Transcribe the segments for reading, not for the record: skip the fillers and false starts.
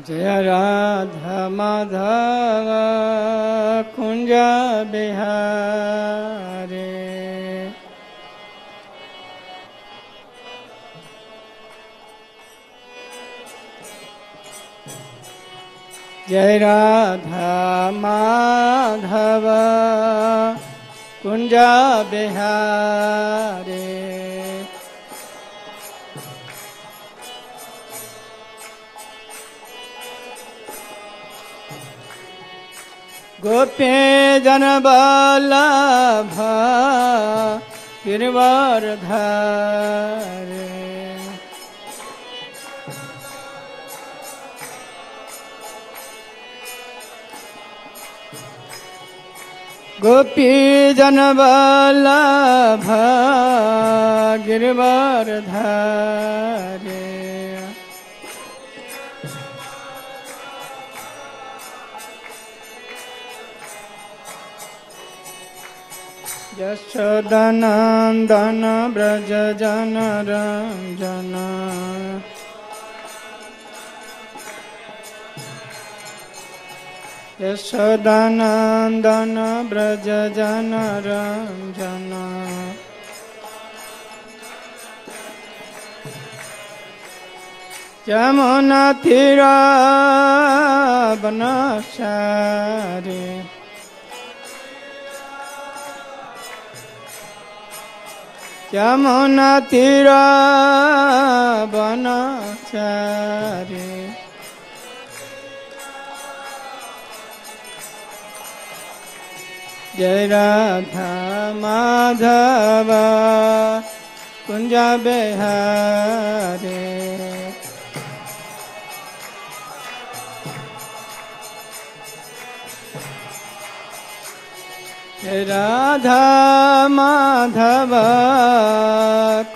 जय राधा माधव कुंज बिहारी। जय राधा माधव कुंज बिहारी। गोपी जन वल्लभ गिरिवरधारी। गोपी जन वल्लभ गिरिवरधारी। यशोदानंदन ब्रज जन रंजन। यशोदानंदन ब्रज जन रंजन। यमुना तीर बनचारी। यमुना तीर बनचारी। जय राधा माधव कुंज बिहारी। जय राधा माधव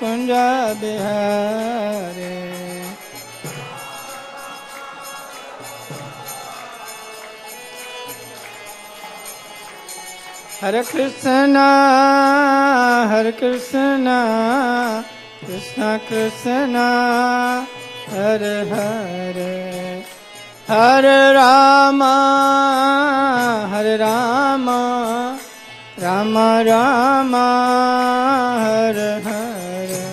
कुंज बिहारी। हरे कृष्णा कृष्ण कृष्ण हरे हरे। हरे राम राम राम हरे हरे।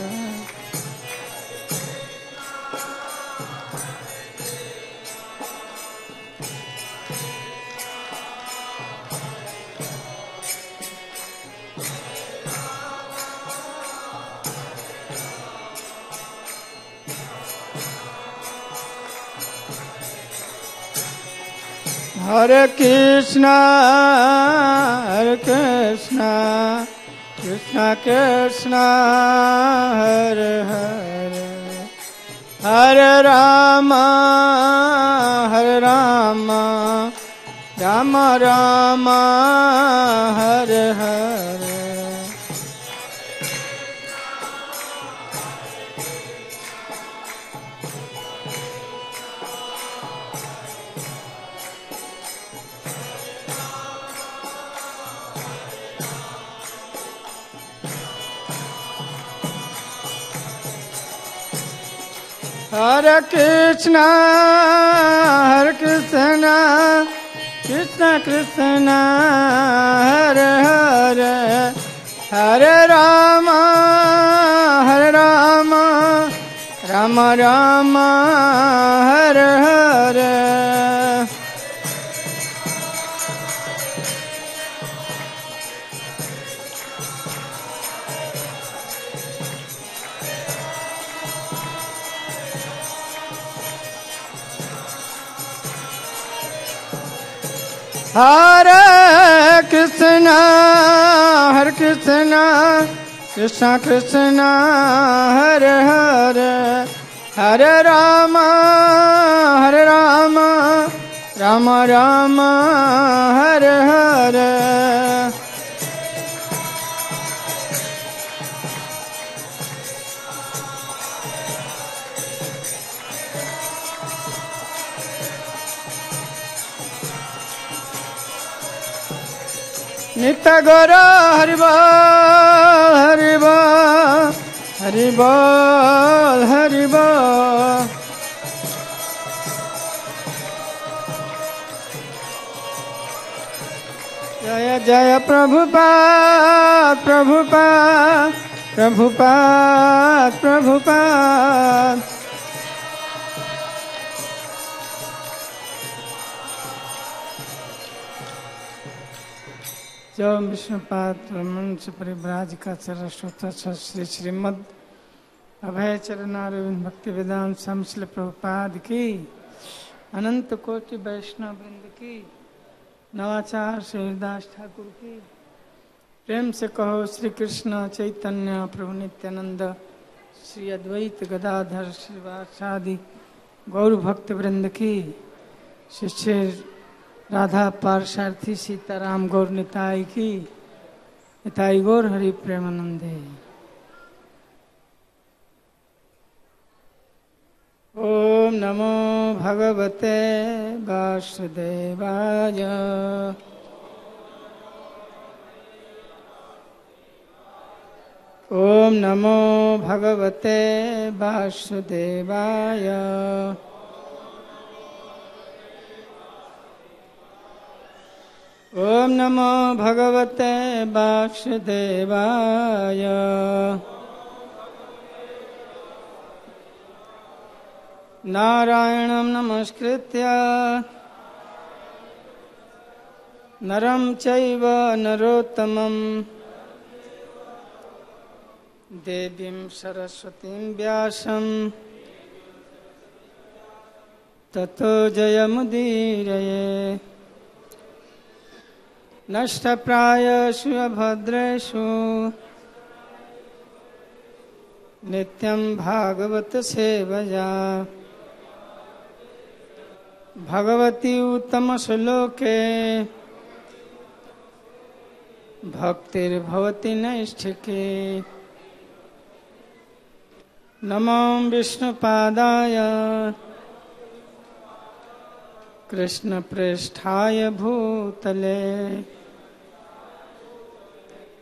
हरे कृष्णा कृष्ण कृष्ण हरे हरे। हरे राम राम राम हरे हरे। हरे कृष्णा कृष्ण कृष्ण हरे हरे। हरे राम राम राम हरे हरे। हरे कृष्ण कृष्ण कृष्ण हरे हरे। हरे राम राम राम हरे हरे। नित्य गौर हरि बोल हरि बोल हरि बोल। जय जय प्रभुपाद प्रभुपाद प्रभुपाद प्रभुपाद। जो विष्णुपाद मंच परिव्राज का सरस्वत श्री श्रीमद अभय चरणारविंद भक्ति वेदांत समश्ल प्रभुपाद की अनंत कोटि वैष्णव वृंद की नवाचार श्रीदास ठाकुर की प्रेम से कहो श्री कृष्ण चैतन्य प्रभु नित्यानंद श्री अद्वैत गदाधर श्रीवासादि गौर भक्त वृंद की शिष्य राधा पार्षार्थी सीताराम गौर निताई की निताई गौर हरि प्रेमानंदे। ओम नमो भगवते वासुदेवाय। ओम नमो भगवते वासुदेवाय। ओम नमो भगवते वासुदेवाय। नारायणं नमस्कृत्य नरं चैव नरोत्तमं देवीं सरस्वतीं व्यासं ततो जयमुदीरये। नष्टप्रायेषु अभद्रेषु नित्यं भागवत सेवया भगवती उत्तम श्लोके भक्तिर्भवति नैष्ठिके। नमो विष्णुपादाय कृष्णप्रेष्ठाय भूतले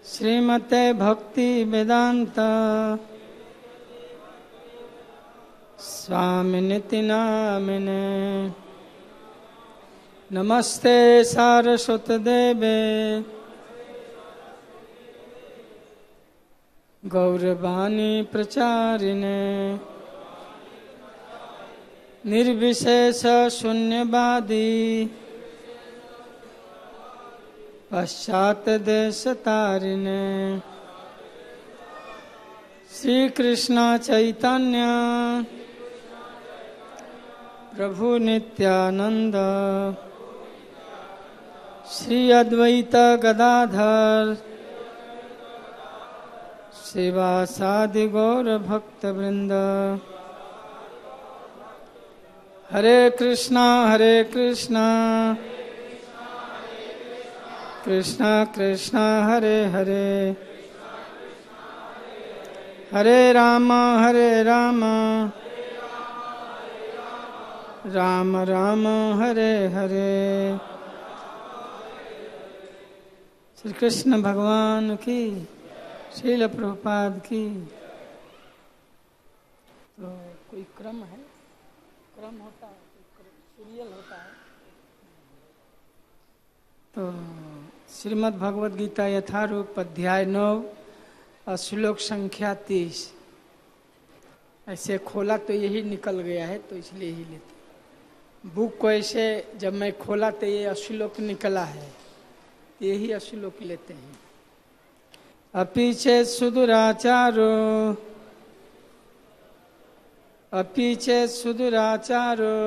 श्रीमते भक्ति वेदांत स्वामिनिति नामिने। नमस्ते सारस्वत देवे गौरवाणी प्रचारिणे निर्विशेष शून्यवादी पश्चात देश तारिणे। श्री कृष्ण चैतन्य प्रभु नित्यानंद श्री अद्वैत गदाधर शिवासादि गौर भक्त वृंद। हरे कृष्णा कृष्णा कृष्णा हरे हरे हरे राम राम राम हरे हरे। श्री कृष्ण भगवान की श्रील प्रभुपाद की। तो कोई क्रम है, क्रम होता है, सीरियल होता है। तो श्रीमद् भगवद गीता यथारूप अध्याय 9 और श्लोक संख्या 30। ऐसे खोला तो यही निकल गया है, तो इसलिए ही लेते बुक को। ऐसे जब मैं खोला तो ये श्लोक निकला है, यही श्लोक लेते हैं। अपि चेत् सुदुराचारो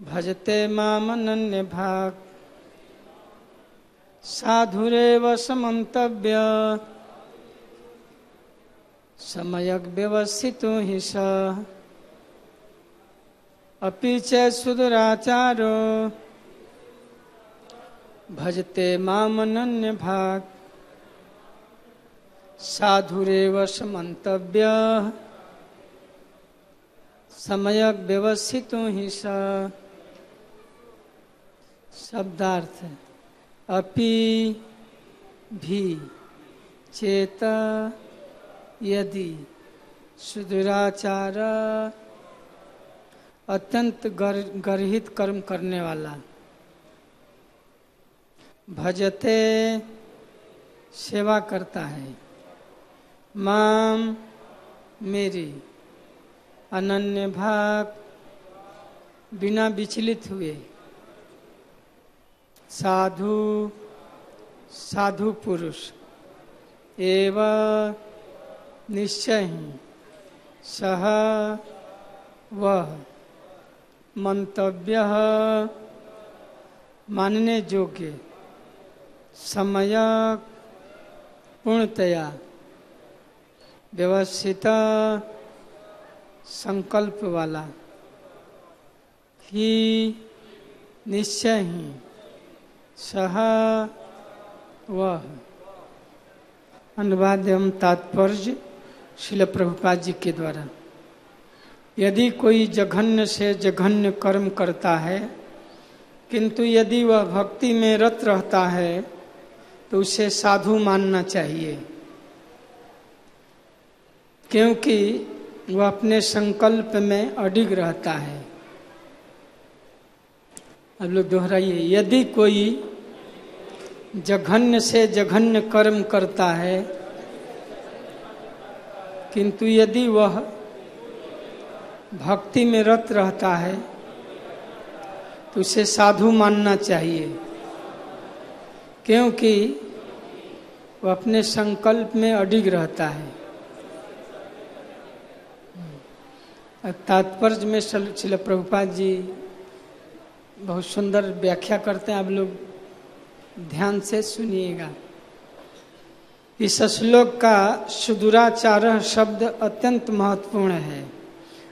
भजते मामनन्य भाग साधुरेव समन्तव्य समयक व्यवस्थितो हि स। अपि चेत् सुदुराचारो भजते मामनन्य भाग साधुरेव समन्तव्य समयक व्यवस्थितो हि स। शब्दार्थ अपि भी चेत यदि सुदुराचार अत्यंत गर्हित कर्म करने वाला भजते सेवा करता है, माम मेरी अनन्य भाग बिना विचलित हुए, साधु साधु पुरुष एवं निश्चय ही सह वह मंतव्य मानने योग्य समय पूर्णतया व्यवस्थित संकल्प वाला ही निश्चय ही सह वह। अनुवाद एवं तात्पर्य श्रील प्रभुपाद जी के द्वारा। यदि कोई जघन्य से जघन्य कर्म करता है, किंतु यदि वह भक्ति में रत रहता है तो उसे साधु मानना चाहिए, क्योंकि वह अपने संकल्प में अडिग रहता है। अब लोग दोहराइए, यदि कोई जघन्य से जघन्य कर्म करता है, किंतु यदि वह भक्ति में रत रहता है तो उसे साधु मानना चाहिए, क्योंकि वह अपने संकल्प में अडिग रहता है। तात्पर्य में श्रील प्रभुपाद जी बहुत सुंदर व्याख्या करते हैं, आप लोग ध्यान से सुनिएगा। इस श्लोक का सुदूराचार शब्द अत्यंत महत्वपूर्ण है,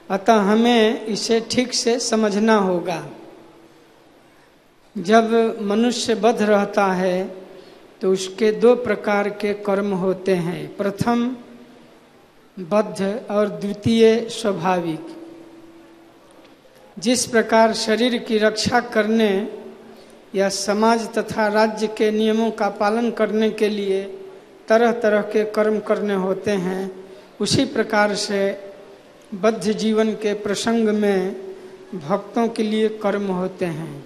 अतः हमें इसे ठीक से समझना होगा। जब मनुष्य बद्ध रहता है तो उसके दो प्रकार के कर्म होते हैं, प्रथम बद्ध और द्वितीय स्वाभाविक। जिस प्रकार शरीर की रक्षा करने या समाज तथा राज्य के नियमों का पालन करने के लिए तरह तरह के कर्म करने होते हैं, उसी प्रकार से बद्ध जीवन के प्रसंग में भक्तों के लिए कर्म होते हैं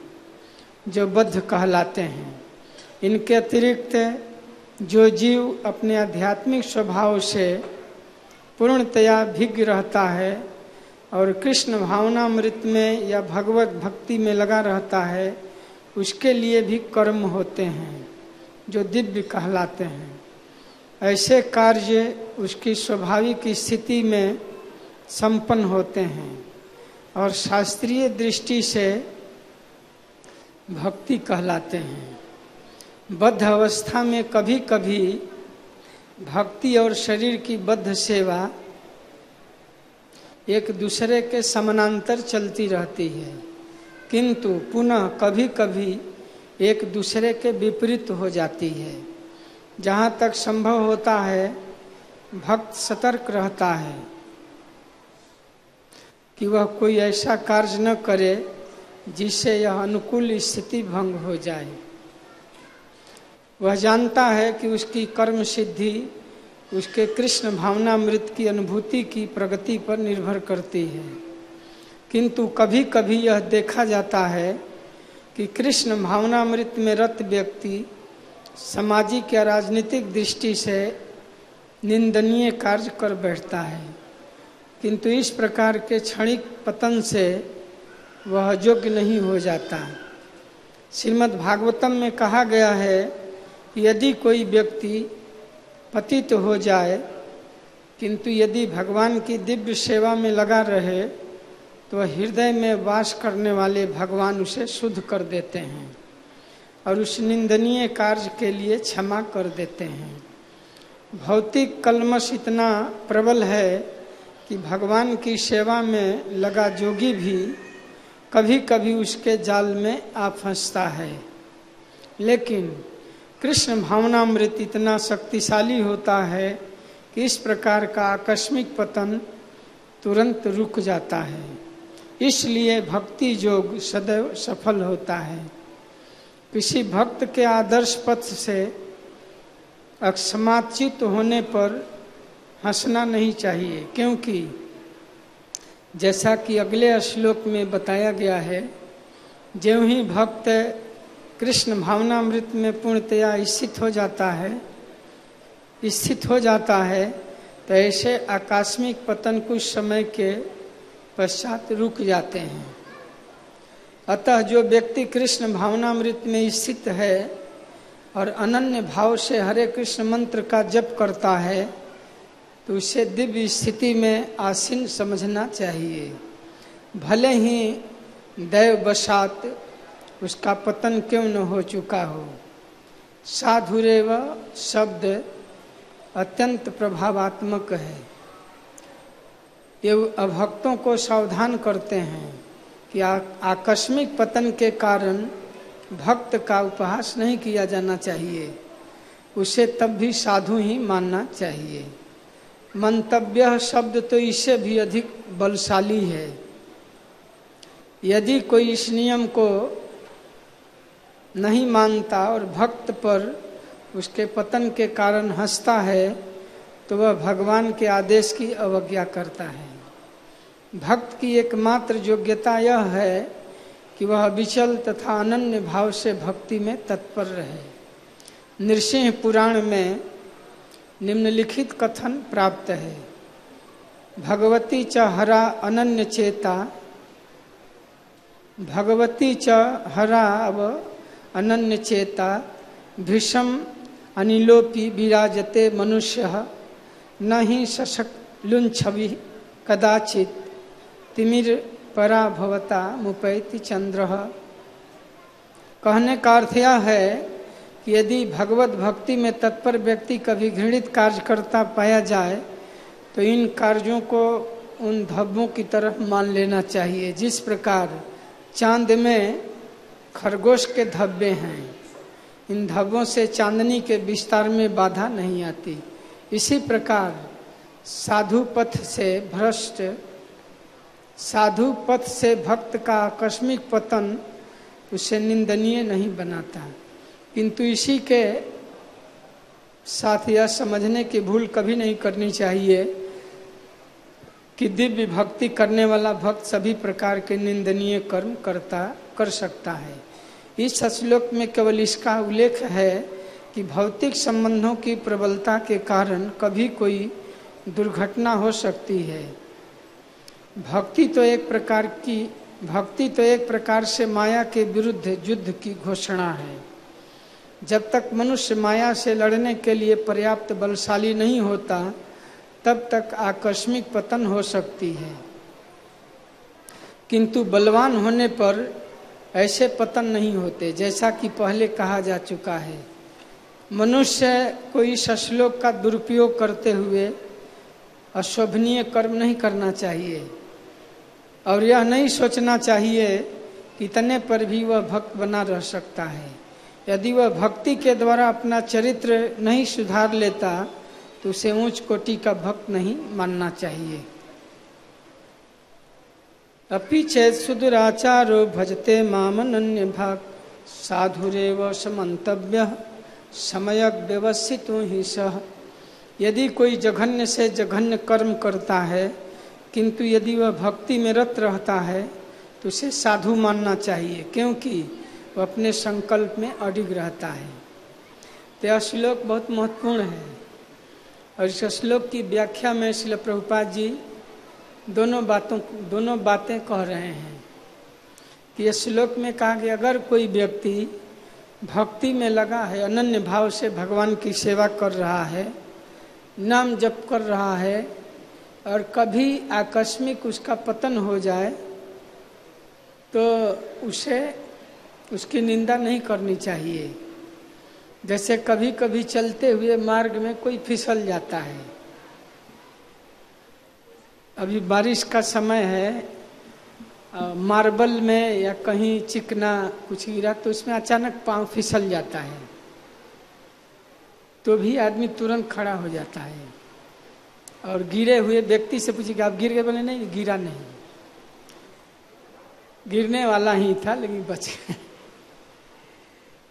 जो बद्ध कहलाते हैं। इनके अतिरिक्त जो जीव अपने आध्यात्मिक स्वभाव से पूर्णतया भिन्न रहता है और कृष्ण भावनामृत में या भगवत भक्ति में लगा रहता है, उसके लिए भी कर्म होते हैं जो दिव्य कहलाते हैं। ऐसे कार्य उसकी स्वाभाविक स्थिति में संपन्न होते हैं और शास्त्रीय दृष्टि से भक्ति कहलाते हैं। बद्ध अवस्था में कभी कभी भक्ति और शरीर की बद्ध सेवा एक दूसरे के समानांतर चलती रहती है, किंतु पुनः कभी कभी एक दूसरे के विपरीत हो जाती है। जहाँ तक संभव होता है भक्त सतर्क रहता है कि वह कोई ऐसा कार्य न करे जिससे यह अनुकूल स्थिति भंग हो जाए। वह जानता है कि उसकी कर्म सिद्धि उसके कृष्ण भावनामृत की अनुभूति की प्रगति पर निर्भर करती है, किंतु कभी कभी यह देखा जाता है कि कृष्ण भावनामृत में रत व्यक्ति सामाजिक या राजनीतिक दृष्टि से निंदनीय कार्य कर बैठता है, किंतु इस प्रकार के क्षणिक पतन से वह योग्य नहीं हो जाता। श्रीमद् भागवतम में कहा गया है कि यदि कोई व्यक्ति पतित हो जाए, किंतु यदि भगवान की दिव्य सेवा में लगा रहे तो हृदय में वास करने वाले भगवान उसे शुद्ध कर देते हैं और उस निंदनीय कार्य के लिए क्षमा कर देते हैं। भौतिक कलमश इतना प्रबल है कि भगवान की सेवा में लगा जोगी भी कभी कभी उसके जाल में आ फंसता है, लेकिन कृष्ण भावनामृत इतना शक्तिशाली होता है कि इस प्रकार का आकस्मिक पतन तुरंत रुक जाता है। इसलिए भक्ति योग सदैव सफल होता है। किसी भक्त के आदर्श पथ से अक्षमाचित होने पर हंसना नहीं चाहिए, क्योंकि जैसा कि अगले श्लोक में बताया गया है, ज्यों ही भक्त कृष्ण भावनामृत में पूर्णतया स्थित हो जाता है तो ऐसे आकस्मिक पतन कुछ समय के पश्चात रुक जाते हैं। अतः जो व्यक्ति कृष्ण भावनामृत में स्थित है और अनन्य भाव से हरे कृष्ण मंत्र का जप करता है तो उसे दिव्य स्थिति में आसीन समझना चाहिए। भले ही दैववशात उसका पतन क्यों न हो चुका हो। साधुरेव शब्द अत्यंत प्रभावात्मक है। ये अभक्तों को सावधान करते हैं कि आकस्मिक पतन के कारण भक्त का उपहास नहीं किया जाना चाहिए, उसे तब भी साधु ही मानना चाहिए। मंतव्य शब्द तो इससे भी अधिक बलशाली है। यदि कोई इस नियम को नहीं मानता और भक्त पर उसके पतन के कारण हंसता है तो वह भगवान के आदेश की अवज्ञा करता है। भक्त की एकमात्र योग्यता यह है कि वह विचल तथा अनन्य भाव से भक्ति में तत्पर रहे। नृसिंह पुराण में निम्नलिखित कथन प्राप्त है। भगवती च हरा अनन्य चेता, भगवती च हरा अव अनन्य चेता, भीषम अनिलोपि विराजते मनुष्य, न ही शशक लुंछवि कदाचित, तिमिर परा भवता मुपैति चंद्र। कहने का अर्थ यह है कि यदि भगवत भक्ति में तत्पर व्यक्ति कभी घृणित कार्य करता पाया जाए तो इन कार्यों को उन धब्बों की तरफ मान लेना चाहिए। जिस प्रकार चांद में खरगोश के धब्बे हैं, इन धब्बों से चांदनी के विस्तार में बाधा नहीं आती। इसी प्रकार साधु पथ से भक्त का आकस्मिक पतन उसे निंदनीय नहीं बनाता। किंतु इसी के साथ यह समझने की भूल कभी नहीं करनी चाहिए कि दिव्य भक्ति करने वाला भक्त सभी प्रकार के निंदनीय कर्म कर सकता है। इस श्लोक में केवल इसका उल्लेख है कि भौतिक संबंधों की प्रबलता के कारण कभी कोई दुर्घटना हो सकती है। भक्ति तो एक प्रकार से माया के विरुद्ध युद्ध की घोषणा है। जब तक मनुष्य माया से लड़ने के लिए पर्याप्त बलशाली नहीं होता तब तक आकस्मिक पतन हो सकती है, किंतु बलवान होने पर ऐसे पतन नहीं होते। जैसा कि पहले कहा जा चुका है, मनुष्य को इस श्लोक का दुरुपयोग करते हुए अशोभनीय कर्म नहीं करना चाहिए और यह नहीं सोचना चाहिए कि इतने पर भी वह भक्त बना रह सकता है। यदि वह भक्ति के द्वारा अपना चरित्र नहीं सुधार लेता तो उसे उच्च कोटि का भक्त नहीं मानना चाहिए। अपि चेत् सुदुराचारो भजते मामनन्य भाग, साधुरेव समन्तव्यः समयक व्यवस्थितो हि सः। यदि कोई जघन्य से जघन्य कर्म करता है किंतु यदि वह भक्ति में रत रहता है तो उसे साधु मानना चाहिए, क्योंकि वह अपने संकल्प में अडिग रहता है। तो यह श्लोक बहुत महत्वपूर्ण है और इस श्लोक की व्याख्या में श्रील प्रभुपाद जी दोनों बातें कह रहे हैं कि इस श्लोक में कहा कि अगर कोई व्यक्ति भक्ति में लगा है, अनन्य भाव से भगवान की सेवा कर रहा है, नाम जप कर रहा है और कभी आकस्मिक उसका पतन हो जाए तो उसे उसकी निंदा नहीं करनी चाहिए। जैसे कभी कभी चलते हुए मार्ग में कोई फिसल जाता है। अभी बारिश का समय है, मार्बल में या कहीं चिकना कुछ गिरा तो उसमें अचानक पांव फिसल जाता है तो भी आदमी तुरंत खड़ा हो जाता है और गिरे हुए व्यक्ति से पूछेगा आप गिर गए? बोले नहीं, गिरा नहीं, गिरने वाला ही था लेकिन बच गया।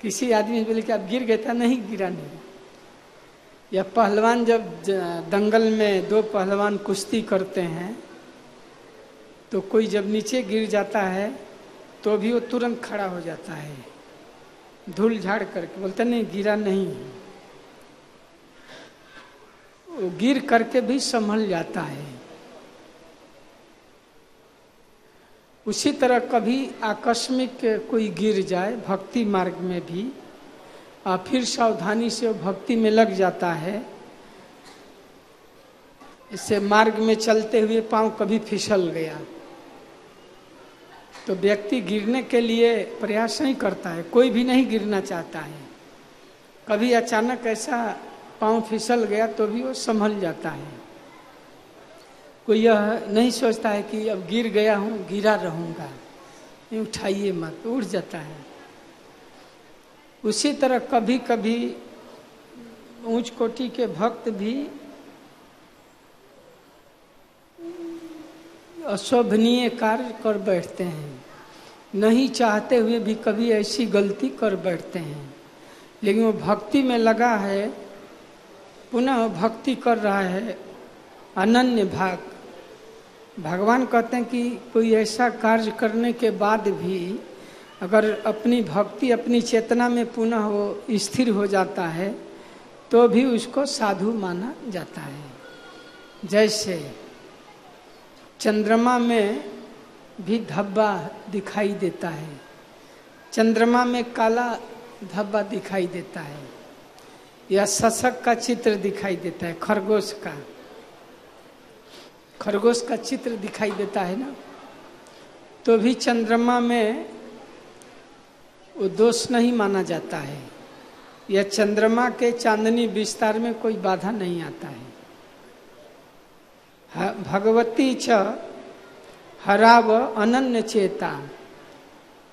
किसी आदमी से बोले कि आप गिर गए था? नहीं, गिरा नहीं। या पहलवान जब दंगल में दो पहलवान कुश्ती करते हैं तो कोई जब नीचे गिर जाता है तो भी वो तुरंत खड़ा हो जाता है। धूल झाड़ करके, बोलते नहीं गिरा नहीं है, वो गिर करके भी संभल जाता है। उसी तरह कभी आकस्मिक कोई गिर जाए भक्ति मार्ग में भी, और फिर सावधानी से वो भक्ति में लग जाता है। इससे मार्ग में चलते हुए पांव कभी फिसल गया तो व्यक्ति गिरने के लिए प्रयास नहीं करता है, कोई भी नहीं गिरना चाहता है। कभी अचानक ऐसा पांव फिसल गया तो भी वो संभल जाता है। कोई यह नहीं सोचता है कि अब गिर गया हूँ गिरा रहूँगा, ये उठाइए मत, उठ जाता है। उसी तरह कभी कभी ऊंच कोटि के भक्त भी अशोभनीय कार्य कर बैठते हैं, नहीं चाहते हुए भी कभी ऐसी गलती कर बैठते हैं, लेकिन वो भक्ति में लगा है, पुनः भक्ति कर रहा है अनन्य भाग। भगवान कहते हैं कि कोई ऐसा कार्य करने के बाद भी अगर अपनी भक्ति अपनी चेतना में पुनः वो स्थिर हो जाता है तो भी उसको साधु माना जाता है। जैसे चंद्रमा में भी धब्बा दिखाई देता है, चंद्रमा में काला धब्बा दिखाई देता है, या शशक का चित्र दिखाई देता है, खरगोश का चित्र दिखाई देता है ना, तो भी चंद्रमा में वो दोष नहीं माना जाता है, या चंद्रमा के चांदनी विस्तार में कोई बाधा नहीं आता है। भगवती च हराव अनन्य चेता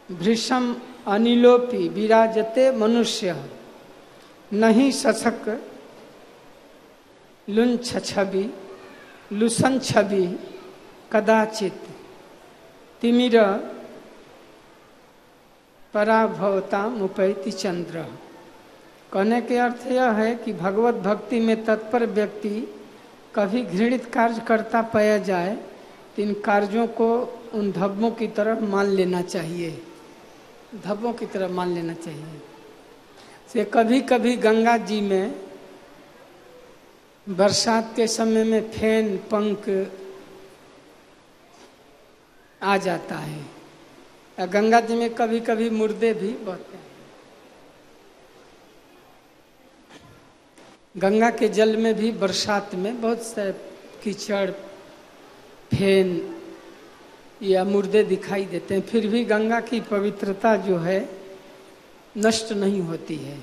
भृशम अनिलोपी विराजते मनुष्य नहीं शशक लुंछ छवि लुसन छवि कदाचित तिमिर पराभवता मुपैति चंद्र। कहने के अर्थ यह है कि भगवत भक्ति में तत्पर व्यक्ति कभी घृणित कार्य करता पाया जाए तो इन कार्यों को उन धब्बों की तरह मान लेना चाहिए, धब्बों की तरह मान लेना चाहिए। से कभी कभी गंगा जी में बरसात के समय में फेन पंख आ जाता है, गंगा जी में कभी कभी मुर्दे भी बहते हैं। गंगा के जल में भी बरसात में बहुत से कीचड़ फेन या मुर्दे दिखाई देते हैं, फिर भी गंगा की पवित्रता जो है नष्ट नहीं होती है।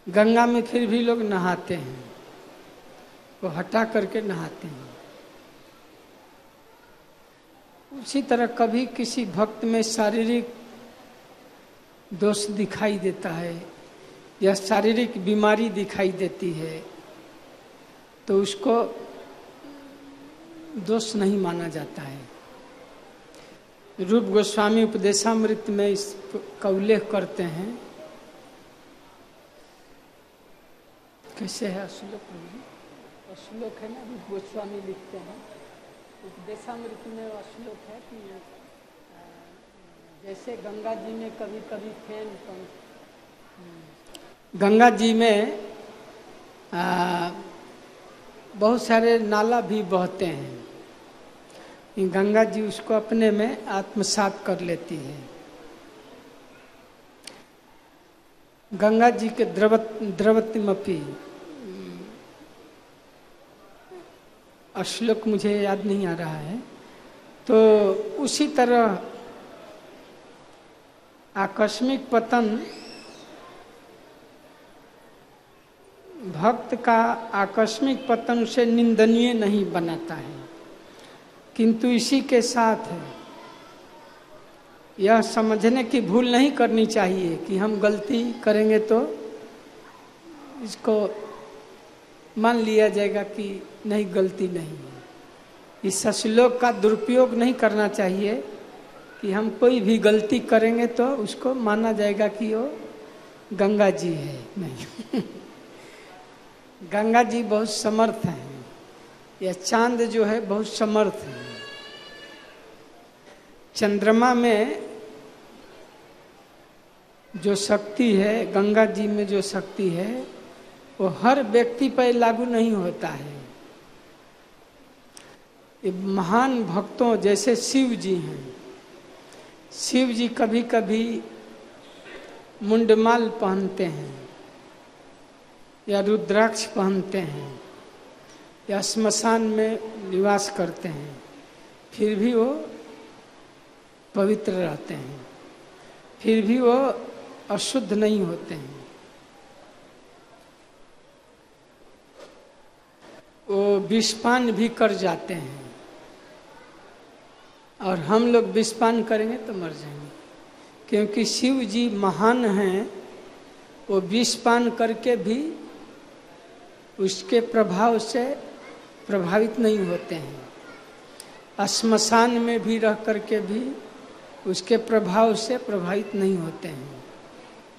गंगा में फिर भी लोग नहाते हैं, वो हटा करके नहाते हैं। उसी तरह कभी किसी भक्त में शारीरिक दोष दिखाई देता है या शारीरिक बीमारी दिखाई देती है तो उसको दोष नहीं माना जाता है। रूप गोस्वामी उपदेशामृत में इसका उल्लेख करते हैं। कैसे है श्लोक है ना, रूप गोस्वामी लिखते हैं उपदेशामृत में श्लोक है कि जैसे गंगा जी में कभी कभी फेन गंगा जी में बहुत सारे नाला भी बहते हैं, गंगा जी उसको अपने में आत्मसात कर लेती है। गंगा जी के द्रवतिमपि श्लोक मुझे याद नहीं आ रहा है। तो उसी तरह आकस्मिक पतन भक्त का आकस्मिक पतन उसे निंदनीय नहीं बनाता है, किंतु इसी के साथ यह समझने की भूल नहीं करनी चाहिए कि हम गलती करेंगे तो इसको मान लिया जाएगा कि नहीं गलती नहीं है। इस श्लोक का दुरुपयोग नहीं करना चाहिए कि हम कोई भी गलती करेंगे तो उसको माना जाएगा कि वो गंगा जी है, नहीं। गंगा जी बहुत समर्थ हैं, या चांद जो है बहुत समर्थ है। चंद्रमा में जो शक्ति है, गंगा जी में जो शक्ति है, वो हर व्यक्ति पर लागू नहीं होता है। ये महान भक्तों जैसे शिव जी हैं, शिव जी कभी कभी मुंडमाल पहनते हैं या रुद्राक्ष पहनते हैं या श्मशान में निवास करते हैं, फिर भी वो पवित्र रहते हैं, फिर भी वो अशुद्ध नहीं होते हैं। वो विषपान भी कर जाते हैं, और हम लोग विषपान करेंगे तो मर जाएंगे, क्योंकि शिव जी महान हैं। वो विषपान करके भी उसके प्रभाव से प्रभावित नहीं होते हैं, श्मशान में भी रह करके भी उसके प्रभाव से प्रभावित नहीं होते हैं।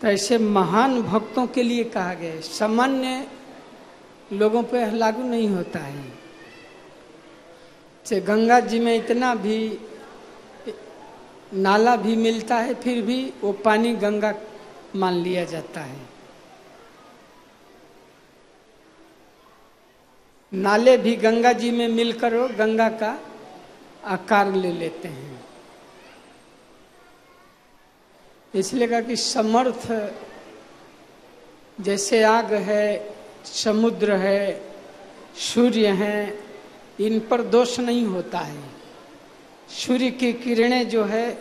तो ऐसे महान भक्तों के लिए कहा गया है, सामान्य लोगों पर लागू नहीं होता है। से गंगा जी में इतना भी नाला भी मिलता है, फिर भी वो पानी गंगा मान लिया जाता है। नाले भी गंगा जी में मिलकर वो गंगा का आकार ले लेते हैं। इसलिए कहा कि समर्थ जैसे आग है, समुद्र है, सूर्य है, इन पर दोष नहीं होता है। सूर्य की किरणें जो है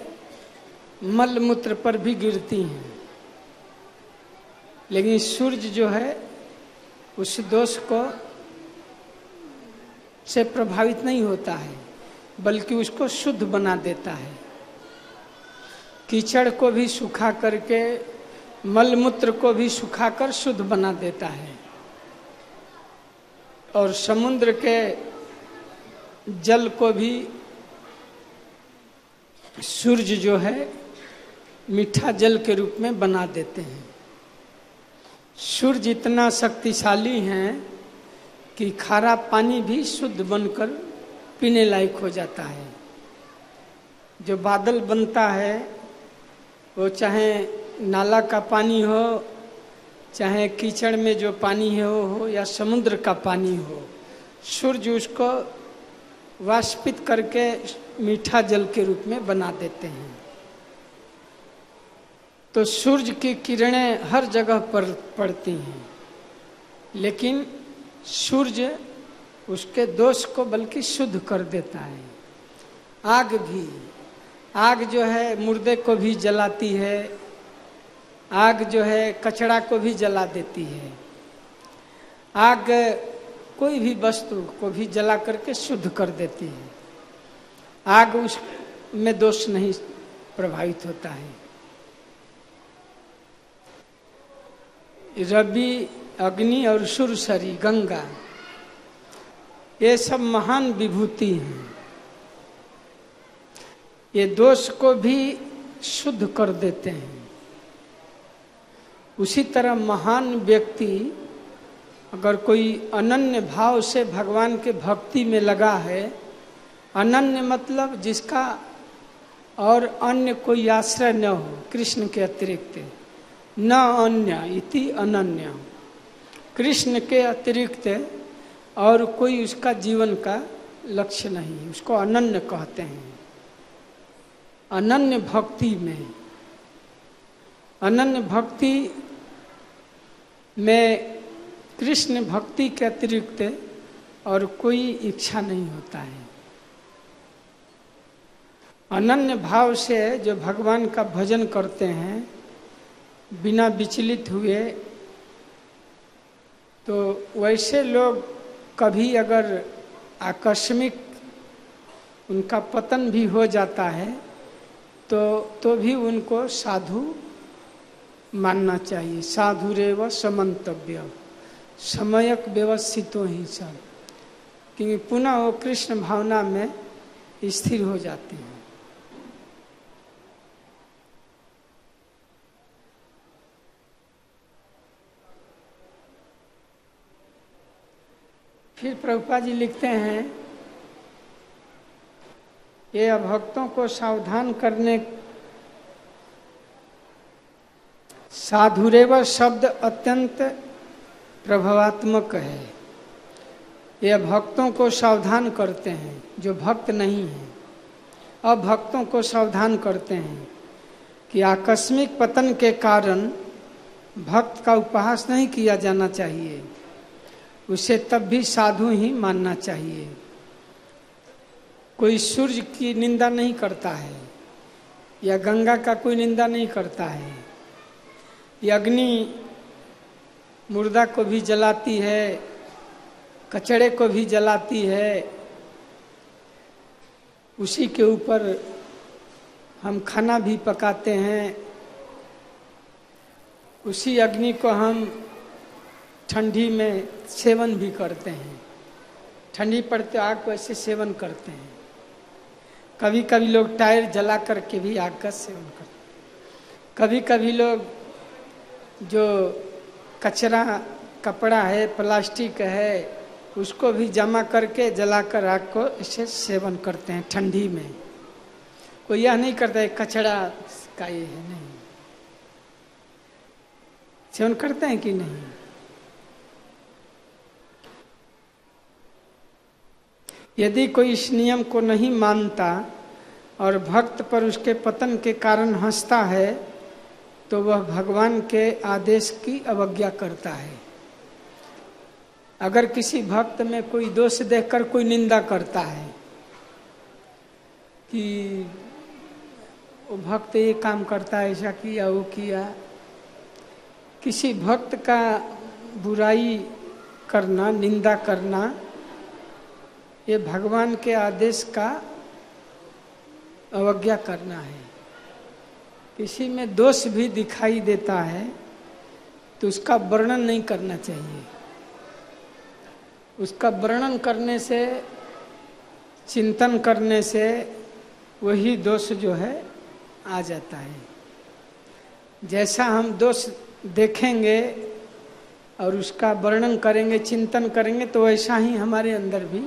मल मूत्र पर भी गिरती हैं, लेकिन सूर्य जो है उस दोष को से प्रभावित नहीं होता है, बल्कि उसको शुद्ध बना देता है। कीचड़ को भी सुखा करके, मल मूत्र को भी सुखाकर शुद्ध बना देता है। और समुद्र के जल को भी सूर्य जो है मीठा जल के रूप में बना देते हैं। सूर्य इतना शक्तिशाली हैं कि खारा पानी भी शुद्ध बनकर पीने लायक हो जाता है। जो बादल बनता है वो चाहे नाला का पानी हो, चाहे कीचड़ में जो पानी है वो हो, या समुद्र का पानी हो, सूर्य उसको वाष्पित करके मीठा जल के रूप में बना देते हैं। तो सूर्य की किरणें हर जगह पर पड़ती हैं, लेकिन सूर्य उसके दोष को बल्कि शुद्ध कर देता है। आग भी, आग जो है मुर्दे को भी जलाती है, आग जो है कचरा को भी जला देती है। आग कोई भी वस्तु को भी जला करके शुद्ध कर देती है। आग उसमें दोष नहीं प्रभावित होता है। रवि, अग्नि और सुरसरी, गंगा, ये सब महान विभूति हैं। ये दोष को भी शुद्ध कर देते हैं। उसी तरह महान व्यक्ति अगर कोई अनन्य भाव से भगवान के भक्ति में लगा है, अनन्य मतलब जिसका और अन्य कोई आश्रय न हो, कृष्ण के अतिरिक्त, न अन्य इति अनन्य, कृष्ण के अतिरिक्त और कोई उसका जीवन का लक्ष्य नहीं, उसको अनन्य कहते हैं। अनन्य भक्ति में, अनन्य भक्ति में कृष्ण भक्ति के अतिरिक्त और कोई इच्छा नहीं होता है। अनन्य भाव से जो भगवान का भजन करते हैं बिना विचलित हुए, तो वैसे लोग कभी अगर आकस्मिक उनका पतन भी हो जाता है तो भी उनको साधु मानना चाहिए। साधुरेव समन्तव्य समयक व्यवस्थितो ही सब, क्योंकि पुनः वो कृष्ण भावना में स्थिर हो जाते हैं। फिर प्रभुपाद जी लिखते हैं, ये अभक्तों को सावधान करने साधुरेव शब्द अत्यंत प्रभावात्मक है। यह भक्तों को सावधान करते हैं, जो भक्त नहीं हैं, अब भक्तों को सावधान करते हैं कि आकस्मिक पतन के कारण भक्त का उपहास नहीं किया जाना चाहिए, उसे तब भी साधु ही मानना चाहिए। कोई सूर्य की निंदा नहीं करता है या गंगा का कोई निंदा नहीं करता है। ये अग्नि मुर्दा को भी जलाती है, कचड़े को भी जलाती है, उसी के ऊपर हम खाना भी पकाते हैं, उसी अग्नि को हम ठंडी में सेवन भी करते हैं। ठंडी पड़ते आग को ऐसे सेवन करते हैं। कभी कभी लोग टायर जला करके भी आग का सेवन करते हैं। कभी कभी लोग जो कचरा कपड़ा है, प्लास्टिक है, उसको भी जमा करके जलाकर आग को इसे सेवन करते हैं ठंडी में। कोई यह नहीं करता है कचरा का ये है, नहीं। सेवन करते हैं कि नहीं? यदि कोई इस नियम को नहीं मानता और भक्त पर उसके पतन के कारण हंसता है तो वह भगवान के आदेश की अवज्ञा करता है। अगर किसी भक्त में कोई दोष देखकर कोई निंदा करता है कि वो भक्त ये काम करता है, ऐसा किया वो किया, किसी भक्त का बुराई करना, निंदा करना, ये भगवान के आदेश का अवज्ञा करना है। किसी में दोष भी दिखाई देता है तो उसका वर्णन नहीं करना चाहिए। उसका वर्णन करने से, चिंतन करने से वही दोष जो है आ जाता है। जैसा हम दोष देखेंगे और उसका वर्णन करेंगे, चिंतन करेंगे, तो वैसा ही हमारे अंदर भी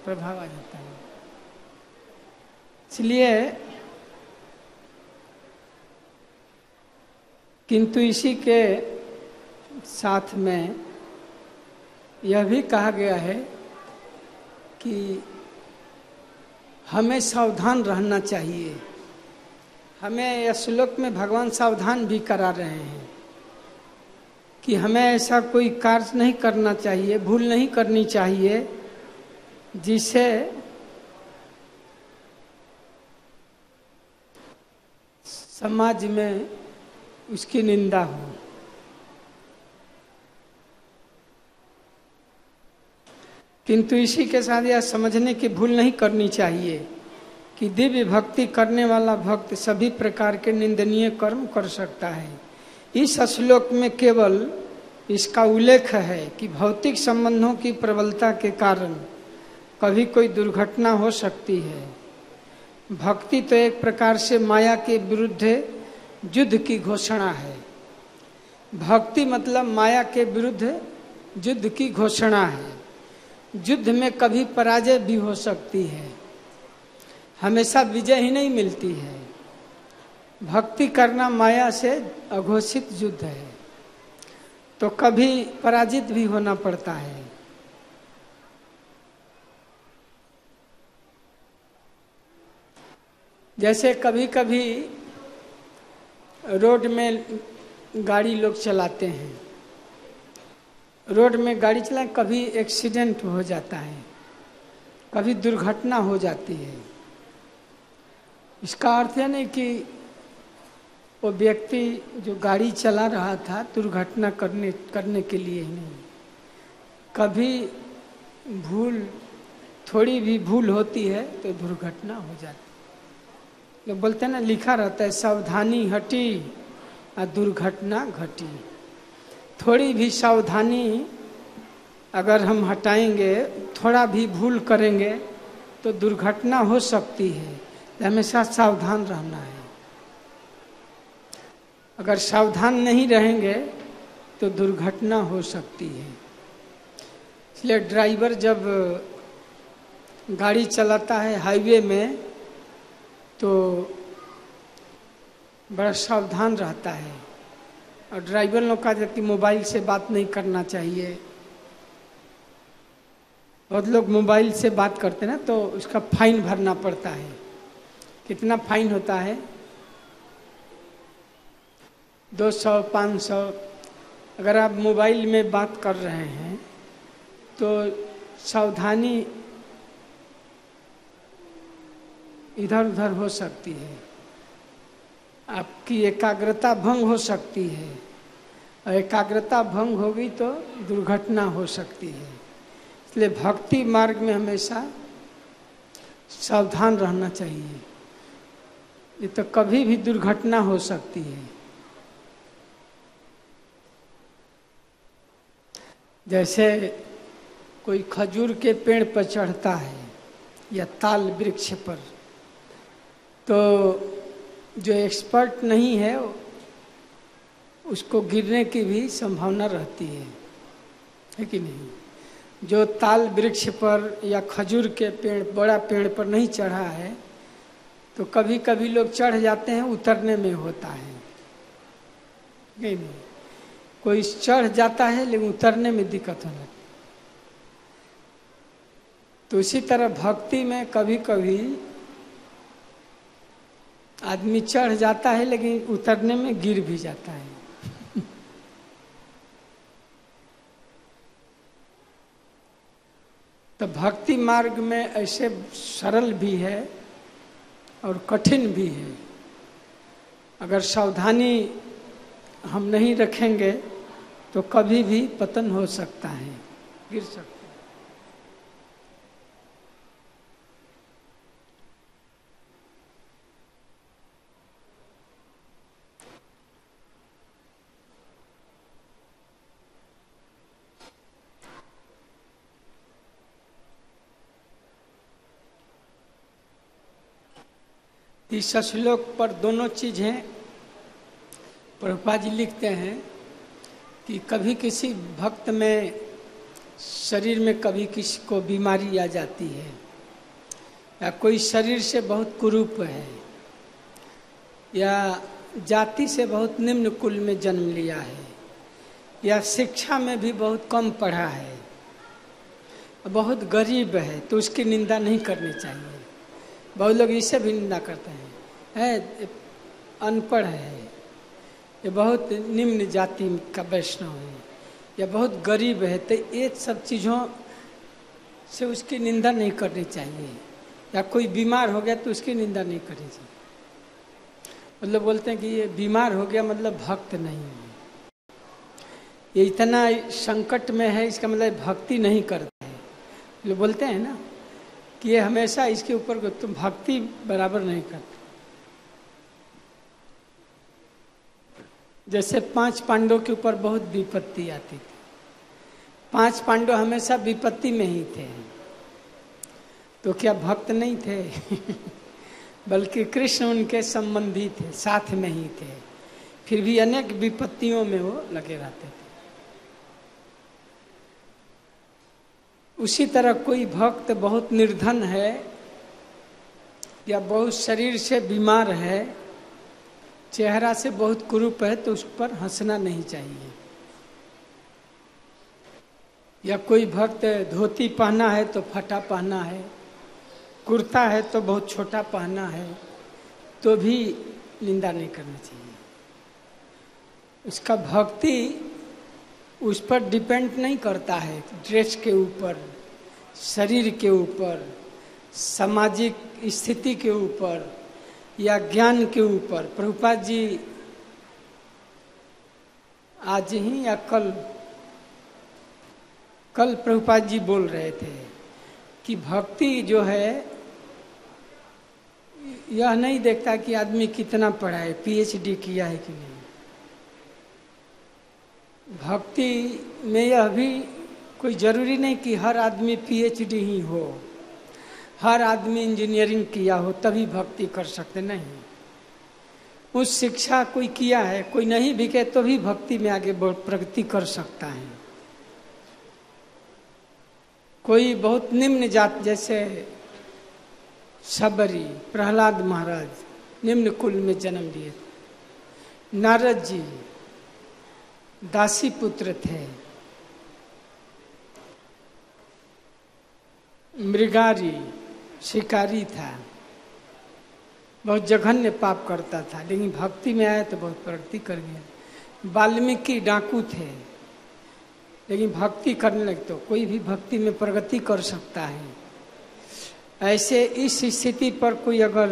प्रभाव आ जाता है। इसलिए किंतु इसी के साथ में यह भी कहा गया है कि हमें सावधान रहना चाहिए। हमें यह श्लोक में भगवान सावधान भी करा रहे हैं कि हमें ऐसा कोई कार्य नहीं करना चाहिए, भूल नहीं करनी चाहिए जिसे समाज में उसकी निंदा हो। किंतु इसी के साथ यह समझने की भूल नहीं करनी चाहिए कि दिव्य भक्ति करने वाला भक्त सभी प्रकार के निंदनीय कर्म कर सकता है। इस श्लोक में केवल इसका उल्लेख है कि भौतिक संबंधों की प्रबलता के कारण कभी कोई दुर्घटना हो सकती है। भक्ति तो एक प्रकार से माया के विरुद्ध युद्ध की घोषणा है। भक्ति मतलब माया के विरुद्ध युद्ध की घोषणा है। युद्ध में कभी पराजय भी हो सकती है, हमेशा विजय ही नहीं मिलती है। भक्ति करना माया से अघोषित युद्ध है, तो कभी पराजित भी होना पड़ता है। जैसे कभी कभी रोड में गाड़ी लोग चलाते हैं, रोड में गाड़ी चलाएं, कभी एक्सीडेंट हो जाता है, कभी दुर्घटना हो जाती है। इसका अर्थ है नहीं कि वो व्यक्ति जो गाड़ी चला रहा था दुर्घटना करने के लिए ही नहीं। कभी भूल, थोड़ी भी भूल होती है तो दुर्घटना हो जाती है। लोग बोलते हैं ना, लिखा रहता है सावधानी हटी और दुर्घटना घटी। थोड़ी भी सावधानी अगर हम हटाएंगे, थोड़ा भी भूल करेंगे तो दुर्घटना हो सकती है। हमेशा सावधान रहना है। अगर सावधान नहीं रहेंगे तो दुर्घटना हो सकती है। इसलिए ड्राइवर जब गाड़ी चलाता है हाईवे में तो बड़ा सावधान रहता है। और ड्राइवर लोग कहा जाता कि मोबाइल से बात नहीं करना चाहिए। बहुत लोग मोबाइल से बात करते ना तो उसका फाइन भरना पड़ता है। कितना फाइन होता है? 200, 500। अगर आप मोबाइल में बात कर रहे हैं तो सावधानी इधर उधर हो सकती है, आपकी एकाग्रता भंग हो सकती है, और एकाग्रता भंग होगी तो दुर्घटना हो सकती है। इसलिए भक्ति मार्ग में हमेशा सावधान रहना चाहिए, ये तो कभी भी दुर्घटना हो सकती है। जैसे कोई खजूर के पेड़ पर चढ़ता है या ताल वृक्ष पर, तो जो एक्सपर्ट नहीं है उसको गिरने की भी संभावना रहती है कि नहीं? जो ताल वृक्ष पर या खजूर के पेड़, बड़ा पेड़ पर नहीं चढ़ा है तो कभी कभी लोग चढ़ जाते हैं, उतरने में होता है नहीं? कोई चढ़ जाता है लेकिन उतरने में दिक्कत होने लगती। तो इसी तरह भक्ति में कभी कभी आदमी चढ़ जाता है लेकिन उतरने में गिर भी जाता है। तो भक्ति मार्ग में ऐसे सरल भी है और कठिन भी है। अगर सावधानी हम नहीं रखेंगे तो कभी भी पतन हो सकता है, गिर सकता है। इस श्लोक पर दोनों चीजें प्रभुपाद जी लिखते हैं कि कभी किसी भक्त में शरीर में कभी किसी को बीमारी आ जाती है, या कोई शरीर से बहुत कुरूप है, या जाति से बहुत निम्न कुल में जन्म लिया है, या शिक्षा में भी बहुत कम पढ़ा है, बहुत गरीब है, तो उसकी निंदा नहीं करनी चाहिए। बहुत लोग इससे भी निंदा करते हैं, है अनपढ़ है, ये बहुत निम्न जाति का वैष्णव है, या बहुत गरीब है, तो ये सब चीज़ों से उसकी निंदा नहीं करनी चाहिए। या कोई बीमार हो गया तो उसकी निंदा नहीं करनी चाहिए। मतलब बोलते हैं कि ये बीमार हो गया मतलब भक्त नहीं है, ये इतना संकट में है, इसका मतलब भक्ति नहीं करता है। लोग बोलते हैं ना कि ये हमेशा इसके ऊपर तुम भक्ति बराबर नहीं करते। जैसे 5 पांडवों के ऊपर बहुत विपत्ति आती थी, 5 पांडव हमेशा विपत्ति में ही थे, तो क्या भक्त नहीं थे? बल्कि कृष्ण उनके संबंधी थे, साथ में ही थे, फिर भी अनेक विपत्तियों में वो लगे रहते थे। उसी तरह कोई भक्त बहुत निर्धन है या बहुत शरीर से बीमार है, चेहरा से बहुत कुरूप है, तो उस पर हंसना नहीं चाहिए। या कोई भक्त धोती पहना है तो फटा पहना है, कुर्ता है तो बहुत छोटा पहना है, तो भी निंदा नहीं करना चाहिए। उसका भक्ति उस पर डिपेंड नहीं करता है, ड्रेस के ऊपर, शरीर के ऊपर, सामाजिक स्थिति के ऊपर या ज्ञान के ऊपर। प्रभुपाद जी आज ही या कल प्रभुपाद जी बोल रहे थे कि भक्ति जो है यह नहीं देखता कि आदमी कितना पढ़ा है, पीएचडी किया है कि नहीं। भक्ति में यह भी कोई जरूरी नहीं कि हर आदमी पीएचडी ही हो, हर आदमी इंजीनियरिंग किया हो तभी भक्ति कर सकते, नहीं। उस शिक्षा कोई किया है, कोई नहीं भी के तो भी भक्ति में आगे प्रगति कर सकता है। कोई बहुत निम्न जात, जैसे सबरी, प्रहलाद महाराज निम्न कुल में जन्म लिए, नारद जी दासी पुत्र थे, मृगारी शिकारी था, बहुत जघन्य पाप करता था, लेकिन भक्ति में आया तो बहुत प्रगति कर गया। वाल्मीकि डाकू थे, लेकिन भक्ति करने लगे तो कोई भी भक्ति में प्रगति कर सकता है। ऐसे इस स्थिति पर कोई अगर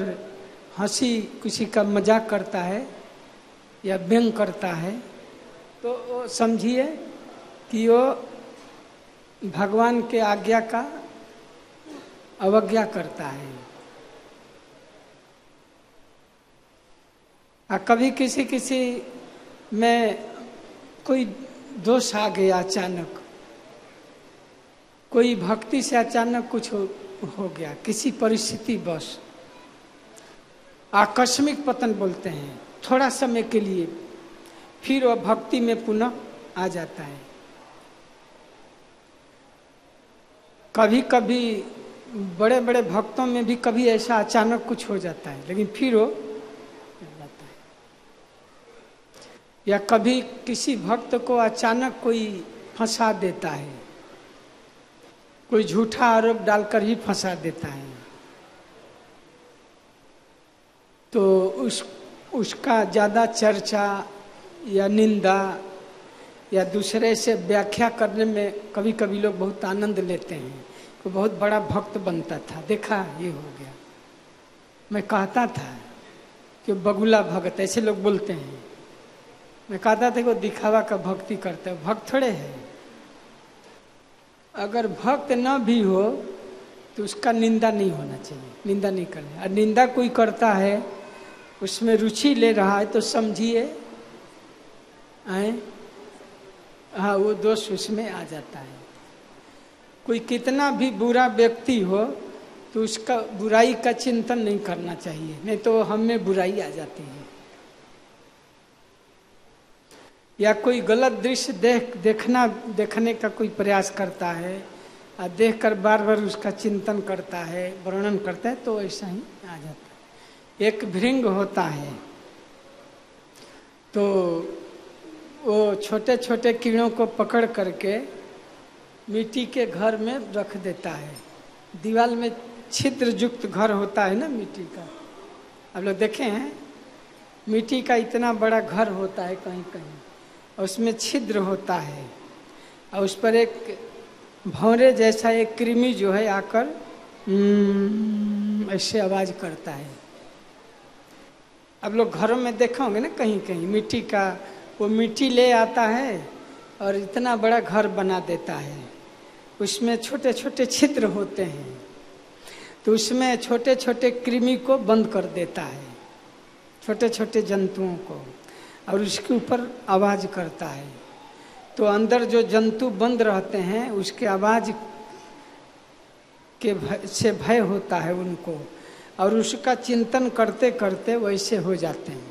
हंसी किसी का मजाक करता है या व्यंग करता है तो समझिए कि वो भगवान के आज्ञा का अवज्ञा करता है। कभी किसी किसी में कोई दोष आ गया अचानक, कोई भक्ति से अचानक कुछ हो गया, किसी परिस्थिति बस आकस्मिक पतन बोलते हैं, थोड़ा समय के लिए, फिर वह भक्ति में पुनः आ जाता है। कभी कभी बड़े बड़े भक्तों में भी कभी ऐसा अचानक कुछ हो जाता है, लेकिन फिर वो जाता है। या कभी किसी भक्त को अचानक कोई फंसा देता है, कोई झूठा आरोप डालकर ही फंसा देता है, तो उसका ज्यादा चर्चा या निंदा या दूसरे से व्याख्या करने में कभी कभी लोग बहुत आनंद लेते हैं। तो बहुत बड़ा भक्त बनता था, देखा ये हो गया, मैं कहता था कि बगुला भक्त, ऐसे लोग बोलते हैं। मैं कहता था कि वो दिखावा का भक्ति करता है, भक्त थोड़े है। अगर भक्त न भी हो तो उसका निंदा नहीं होना चाहिए, निंदा नहीं करना। और निंदा कोई करता है, उसमें रुचि ले रहा है, तो समझिए हाँ वो दोष उसमें आ जाता है। कोई कितना भी बुरा व्यक्ति हो तो उसका बुराई का चिंतन नहीं करना चाहिए, नहीं तो हम में बुराई आ जाती है। या कोई गलत दृश्य देखने का कोई प्रयास करता है और देखकर बार बार उसका चिंतन करता है, वर्णन करता है, तो ऐसा ही आ जाता है। एक भृंग होता है तो वो छोटे छोटे कीड़ों को पकड़ करके मिट्टी के घर में रख देता है। दीवार में छिद्र युक्त घर होता है ना मिट्टी का, आप लोग देखे हैं, मिट्टी का इतना बड़ा घर होता है कहीं कहीं, और उसमें छिद्र होता है, और उस पर एक भौरे जैसा एक कृमि जो है आकर ऐसे आवाज करता है। आप लोग घरों में देखा होंगे ना, कहीं कहीं मिट्टी का, वो मिट्टी ले आता है और इतना बड़ा घर बना देता है, उसमें छोटे छोटे छिद्र होते हैं, तो उसमें छोटे छोटे कृमि को बंद कर देता है, छोटे छोटे जंतुओं को, और उसके ऊपर आवाज करता है। तो अंदर जो जंतु बंद रहते हैं उसके आवाज के से भय होता है उनको, और उसका चिंतन करते करते वैसे हो जाते हैं।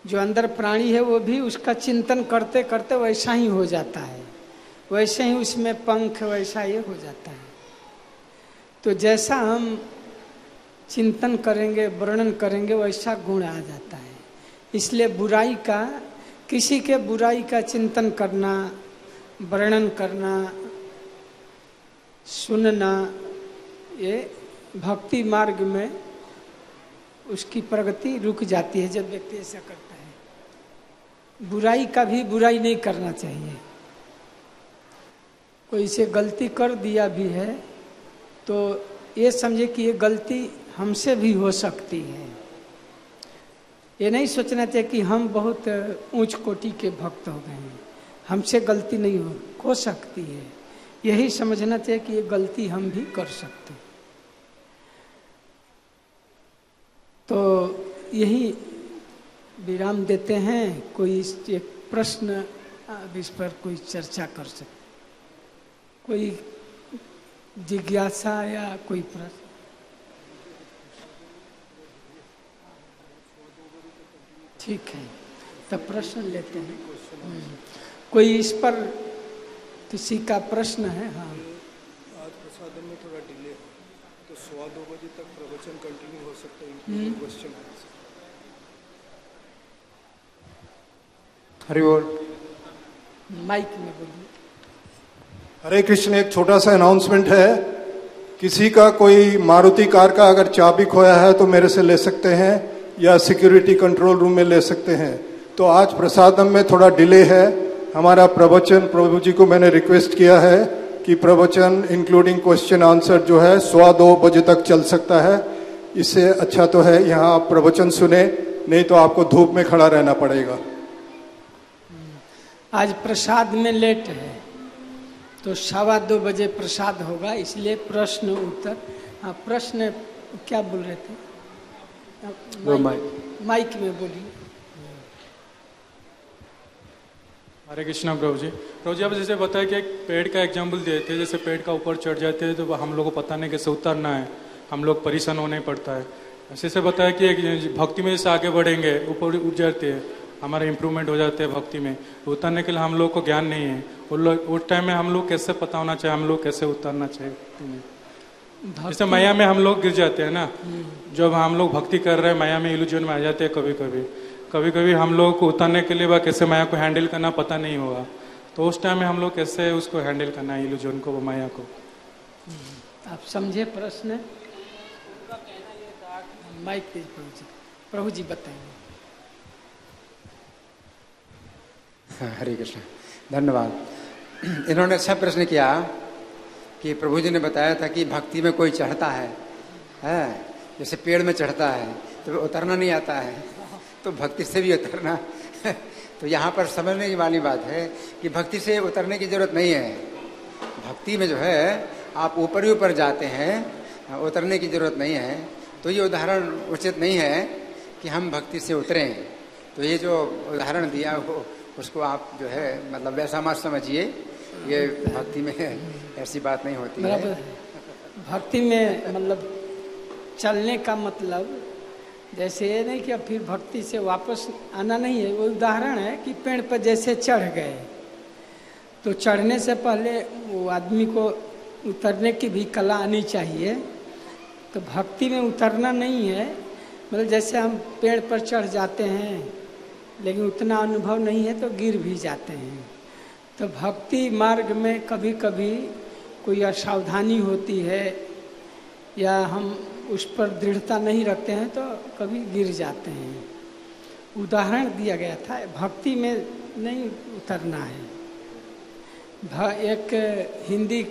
जो अंदर प्राणी है वो भी उसका चिंतन करते करते वैसा ही हो जाता है, वैसे ही उसमें पंख, वैसा ये हो जाता है। तो जैसा हम चिंतन करेंगे, वर्णन करेंगे, वैसा गुण आ जाता है। इसलिए बुराई का, किसी के बुराई का चिंतन करना, वर्णन करना, सुनना, ये भक्ति मार्ग में उसकी प्रगति रुक जाती है जब व्यक्ति ऐसा करता है। बुराई का भी बुराई नहीं करना चाहिए। कोई से गलती कर दिया भी है तो ये समझे कि ये गलती हमसे भी हो सकती है। ये नहीं सोचना चाहिए कि हम बहुत ऊंच कोटि के भक्त हो गए हैं, हमसे गलती नहीं हो सकती है। यही समझना चाहिए कि ये गलती हम भी कर सकते हैं। तो यही विराम देते हैं। कोई एक प्रश्न अब इस पर कोई चर्चा कर सकते, कोई जिज्ञासा या कोई प्रश्न? ठीक है, तब प्रश्न लेते हैं। कोई इस पर किसी का प्रश्न है? हाँ, आज प्रसादन में थोड़ा डिले है तो 2:15 बजे तक प्रवचन कंटिन्यू हो सकता है। क्वेश्चन है। हरि बोल। माइक में बोलिए। हरे कृष्ण। एक छोटा सा अनाउंसमेंट है, किसी का कोई मारुति कार का अगर चाबी खोया है तो मेरे से ले सकते हैं या सिक्योरिटी कंट्रोल रूम में ले सकते हैं। तो आज प्रसादम में थोड़ा डिले है। हमारा प्रवचन, प्रभु जी को मैंने रिक्वेस्ट किया है कि प्रवचन इंक्लूडिंग क्वेश्चन आंसर जो है 1:15 बजे तक चल सकता है। इससे अच्छा तो है यहाँ आप प्रवचन सुने, नहीं तो आपको धूप में खड़ा रहना पड़ेगा। आज प्रसाद में लेट है तो 2:15 बजे प्रसाद होगा, इसलिए प्रश्न उत्तर। हाँ, प्रश्न क्या बोल रहे थे? माइक में बोलिए। हरे कृष्णा प्रभु जी। प्रभु जी, आप जैसे बताया कि एक पेड़ का एग्जाम्पल दिए थे, जैसे पेड़ का ऊपर चढ़ जाते हैं तो हम लोग को पता नहीं कैसे उतरना है, हम लोग परेशान होना ही पड़ता है। ऐसे बताया कि भक्ति में जैसे आगे बढ़ेंगे ऊपर उठ जाते हैं, हमारा इम्प्रूवमेंट हो जाते हैं भक्ति में। उतरने के लिए हम लोग को ज्ञान नहीं है, उस टाइम में हम लोग कैसे पता होना चाहिए हम लोग कैसे उतरना चाहिए भक्ति में। जैसे माया में हम लोग गिर जाते हैं ना, जब हम लोग भक्ति कर रहे हैं माया में इल्यूजन में आ जाते हैं। कभी कभी हम लोग को उतरने के लिए वह कैसे माया को हैंडल करना पता नहीं होगा, तो उस टाइम में हम लोग कैसे उसको हैंडल करना है इल्यूजन को, वो माया को। आप समझे प्रश्न? माइक तेज प्रभु जी बताएंगे। हरे कृष्ण, धन्यवाद। इन्होंने अच्छा प्रश्न किया कि प्रभु जी ने बताया था कि भक्ति में कोई चढ़ता है जैसे पेड़ में चढ़ता है तो उतरना नहीं आता है, तो भक्ति से भी उतरना तो यहाँ पर समझने वाली बात है कि भक्ति से उतरने की जरूरत नहीं है। भक्ति में जो है आप ऊपर ही ऊपर जाते हैं, उतरने की जरूरत नहीं है। तो ये उदाहरण उचित नहीं है कि हम भक्ति से उतरें। तो ये जो उदाहरण दिया हो उसको आप जो है मतलब वैसा मत समझिए, ये भक्ति में ऐसी बात नहीं होती है। भक्ति में मतलब चलने का मतलब जैसे ये नहीं कि अब फिर भक्ति से वापस आना नहीं है। वो उदाहरण है कि पेड़ पर जैसे चढ़ गए तो चढ़ने से पहले वो आदमी को उतरने की भी कला आनी चाहिए। तो भक्ति में उतरना नहीं है, मतलब जैसे हम पेड़ पर चढ़ जाते हैं लेकिन उतना अनुभव नहीं है तो गिर भी जाते हैं। तो भक्ति मार्ग में कभी कभी कोई असावधानी होती है या हम उस पर दृढ़ता नहीं रखते हैं तो कभी गिर जाते हैं। उदाहरण दिया गया था, भक्ति में नहीं उतरना है। एक हिंदी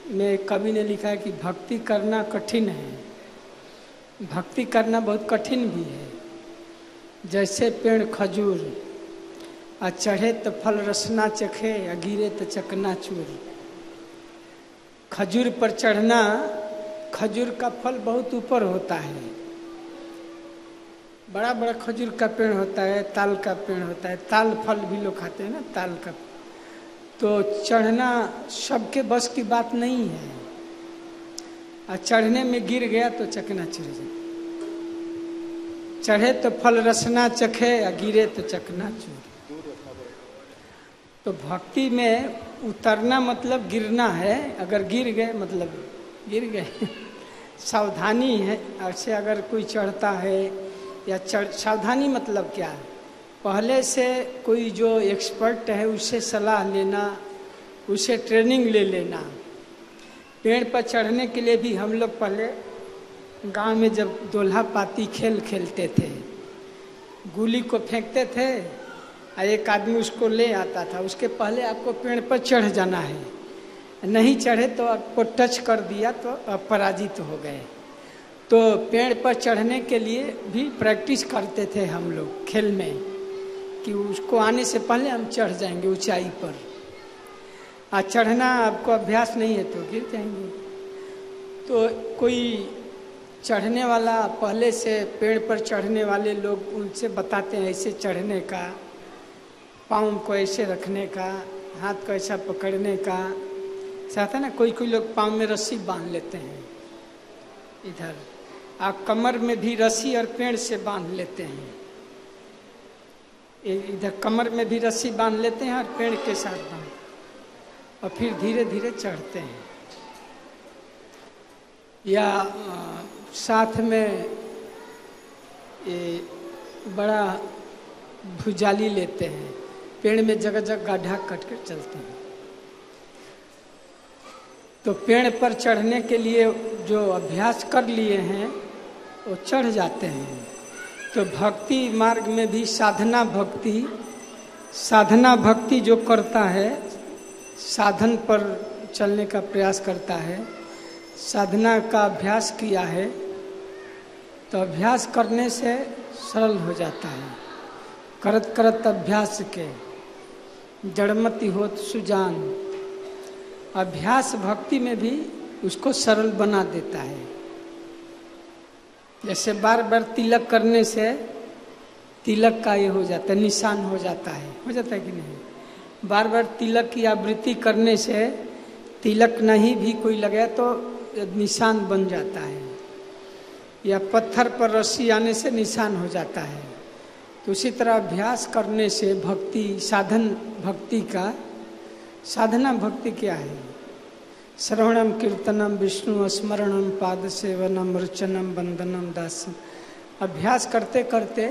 में कवि ने लिखा है कि भक्ति करना कठिन है। भक्ति करना बहुत कठिन भी है। जैसे पेड़ खजूर, आ चढ़े तो फल रसना चखे, आ गिरे तो चकना चूर। खजूर पर चढ़ना, खजूर का फल बहुत ऊपर होता है, बड़ा बड़ा खजूर का पेड़ होता है, ताल का पेड़ होता है, ताल फल भी लोग खाते हैं ना, ताल का। तो चढ़ना सबके बस की बात नहीं है, और चढ़ने में गिर गया तो चकना चूर जाए। चढ़े तो फल रसना चखे, या गिरे तो चकना चूर। तो भक्ति में उतरना मतलब गिरना है। अगर गिर गए मतलब गिर गए सावधानी है। ऐसे अगर कोई चढ़ता है या सावधानी मतलब क्या है, पहले से कोई जो एक्सपर्ट है उससे सलाह लेना, उससे ट्रेनिंग ले लेना। पेड़ पर चढ़ने के लिए भी हम लोग पहले गांव में जब दोल्हा पाती खेल खेलते थे, गुली को फेंकते थे और एक आदमी उसको ले आता था। उसके पहले आपको पेड़ पर चढ़ जाना है, नहीं चढ़े तो आपको टच कर दिया तो आप पराजित हो गए। तो पेड़ पर चढ़ने के लिए भी प्रैक्टिस करते थे हम लोग खेल में, कि उसको आने से पहले हम चढ़ जाएंगे ऊंचाई पर। और चढ़ना आपको अभ्यास नहीं है तो गिर जाएंगे। तो कोई चढ़ने वाला पहले से पेड़ पर चढ़ने वाले लोग उनसे बताते हैं ऐसे चढ़ने का, पाँव को ऐसे रखने का, हाथ को ऐसा पकड़ने का। चाहता ना कोई कोई लोग पाँव में रस्सी बांध लेते हैं इधर, और कमर में भी रस्सी और पेड़ से बांध लेते हैं। इधर कमर में भी रस्सी बांध लेते हैं और पेड़ के साथ बांध, और फिर धीरे धीरे चढ़ते हैं। या साथ में ये बड़ा भुजाली लेते हैं, पेड़ में जगह जगह गड्ढा कट कर चलते हैं। तो पेड़ पर चढ़ने के लिए जो अभ्यास कर लिए हैं वो चढ़ जाते हैं। तो भक्ति मार्ग में भी साधना भक्ति जो करता है, साधन पर चलने का प्रयास करता है, साधना का अभ्यास किया है, तो अभ्यास करने से सरल हो जाता है। करत करत अभ्यास के जड़मति होत सुजान, अभ्यास भक्ति में भी उसको सरल बना देता है। जैसे बार बार तिलक करने से तिलक का ये हो जाता है, निशान हो जाता है कि नहीं? बार बार तिलक की आवृत्ति करने से तिलक नहीं भी कोई लगे तो निशान बन जाता है, या पत्थर पर रस्सी आने से निशान हो जाता है। तो उसी तरह अभ्यास करने से भक्ति, साधन भक्ति का, साधना भक्ति क्या है? श्रवणम कीर्तनम विष्णु स्मरणम पाद सेवनम अर्चनम वंदनम दासम। अभ्यास करते करते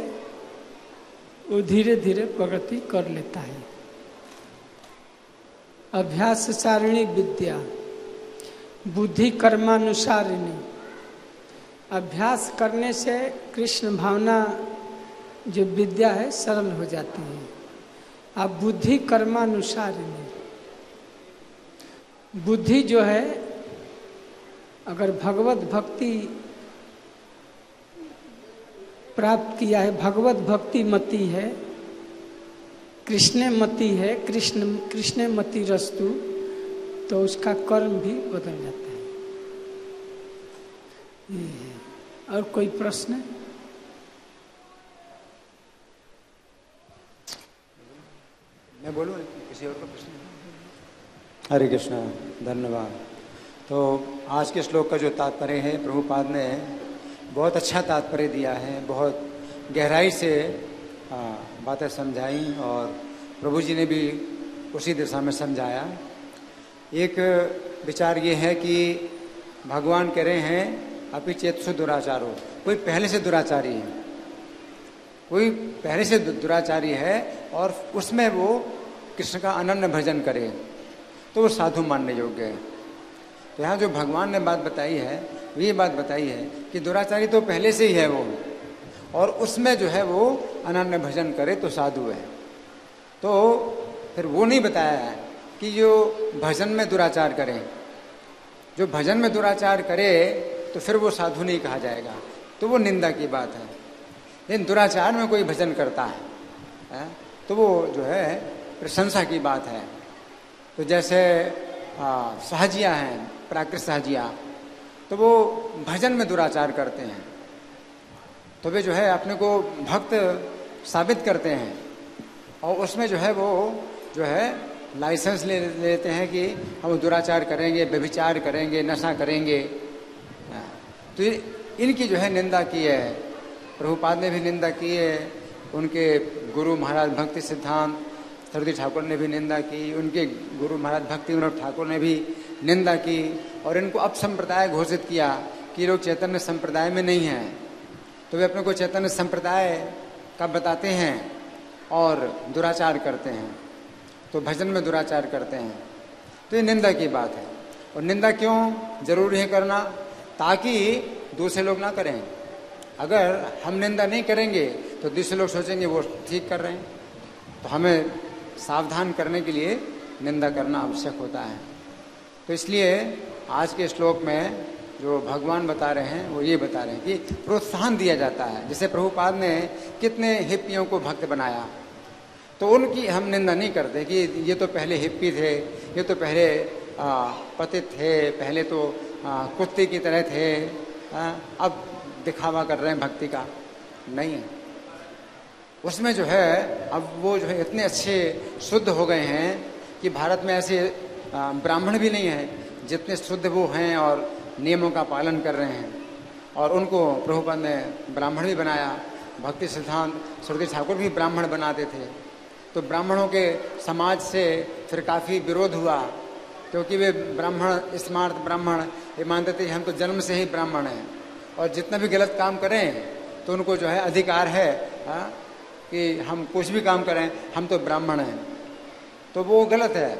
वो धीरे धीरे प्रगति कर लेता है। अभ्यास सारिणी विद्या बुद्धि कर्मानुसारिणी। अभ्यास करने से कृष्ण भावना जो विद्या है सरल हो जाती है। अब बुद्धि कर्मानुसारिणी, बुद्धि जो है अगर भगवत भक्ति प्राप्त किया है, भगवत भक्ति मति है, कृष्ण मति है, कृष्ण मति रस्तु, तो उसका कर्म भी बदल जाता है। ये है। और कोई प्रश्न? मैं बोलूँ किसी और का प्रश्न? हरे कृष्णा, धन्यवाद। तो आज के श्लोक का जो तात्पर्य है, प्रभुपाद ने बहुत अच्छा तात्पर्य दिया है, बहुत गहराई से बातें समझाई और प्रभु जी ने भी उसी दिशा में समझाया। एक विचार ये है कि भगवान कह रहे हैं अपि चेतसु दुराचारो, कोई पहले से दुराचारी है, कोई पहले से दुराचारी है और उसमें वो कृष्ण का अनन्य भजन करे तो वो साधु मानने योग्य है। तो यहाँ जो भगवान ने बात बताई है, ये बात बताई है कि दुराचारी तो पहले से ही है वो, और उसमें जो है वो अनन्य भजन करे तो साधु है। तो फिर वो नहीं बताया है कि जो भजन में दुराचार करे, जो भजन में दुराचार करे तो फिर वो साधु नहीं कहा जाएगा, तो वो निंदा की बात है। लेकिन दुराचार में कोई भजन करता है तो वो जो है प्रशंसा की बात है। तो जैसे सहजिया हैं, प्राकृत सहजिया, तो वो भजन में दुराचार करते हैं, तो वे जो है अपने को भक्त साबित करते हैं और उसमें जो है वो जो है लाइसेंस ले लेते हैं कि हम दुराचार करेंगे, व्यभिचार करेंगे, नशा करेंगे। तो इनकी जो है निंदा की है, प्रभुपाद ने भी निंदा की है, उनके गुरु महाराज भक्ति सिद्धांत सरस्वती ठाकुर ने भी निंदा की, उनके गुरु महाराज भक्ति विनोद ठाकुर ने भी निंदा की, और इनको अपसंप्रदाय घोषित किया कि लोग चैतन्य संप्रदाय में नहीं हैं, तो वे अपने को चैतन्य संप्रदाय का बताते हैं और दुराचार करते हैं, तो भजन में दुराचार करते हैं। तो ये निंदा की बात है। और निंदा क्यों जरूरी है करना? ताकि दूसरे लोग ना करें। अगर हम निंदा नहीं करेंगे तो दूसरे लोग सोचेंगे वो ठीक कर रहे हैं, तो हमें सावधान करने के लिए निंदा करना आवश्यक होता है। तो इसलिए आज के श्लोक में जो भगवान बता रहे हैं वो ये बता रहे हैं कि प्रोत्साहन दिया जाता है। जैसे प्रभुपाद ने कितने हिप्पियों को भक्त बनाया, तो उनकी हम निंदा नहीं करते कि ये तो पहले हिप्पी थे, ये तो पहले पतित थे, पहले तो कुत्ते की तरह थे, अब दिखावा कर रहे हैं भक्ति का। नहीं है, उसमें जो है अब वो जो है इतने अच्छे शुद्ध हो गए हैं कि भारत में ऐसे ब्राह्मण भी नहीं है जितने शुद्ध वो हैं और नियमों का पालन कर रहे हैं। और उनको प्रभुपाद ने ब्राह्मण भी बनाया। भक्ति सिद्धांत सरस्वती ठाकुर भी ब्राह्मण बनाते थे। तो ब्राह्मणों के समाज से फिर काफ़ी विरोध हुआ, क्योंकि वे ब्राह्मण, स्मार्त ब्राह्मण ये मानते थे हम तो जन्म से ही ब्राह्मण हैं और जितना भी गलत काम करें तो उनको जो है अधिकार है कि हम कुछ भी काम करें, हम तो ब्राह्मण हैं, तो वो गलत है।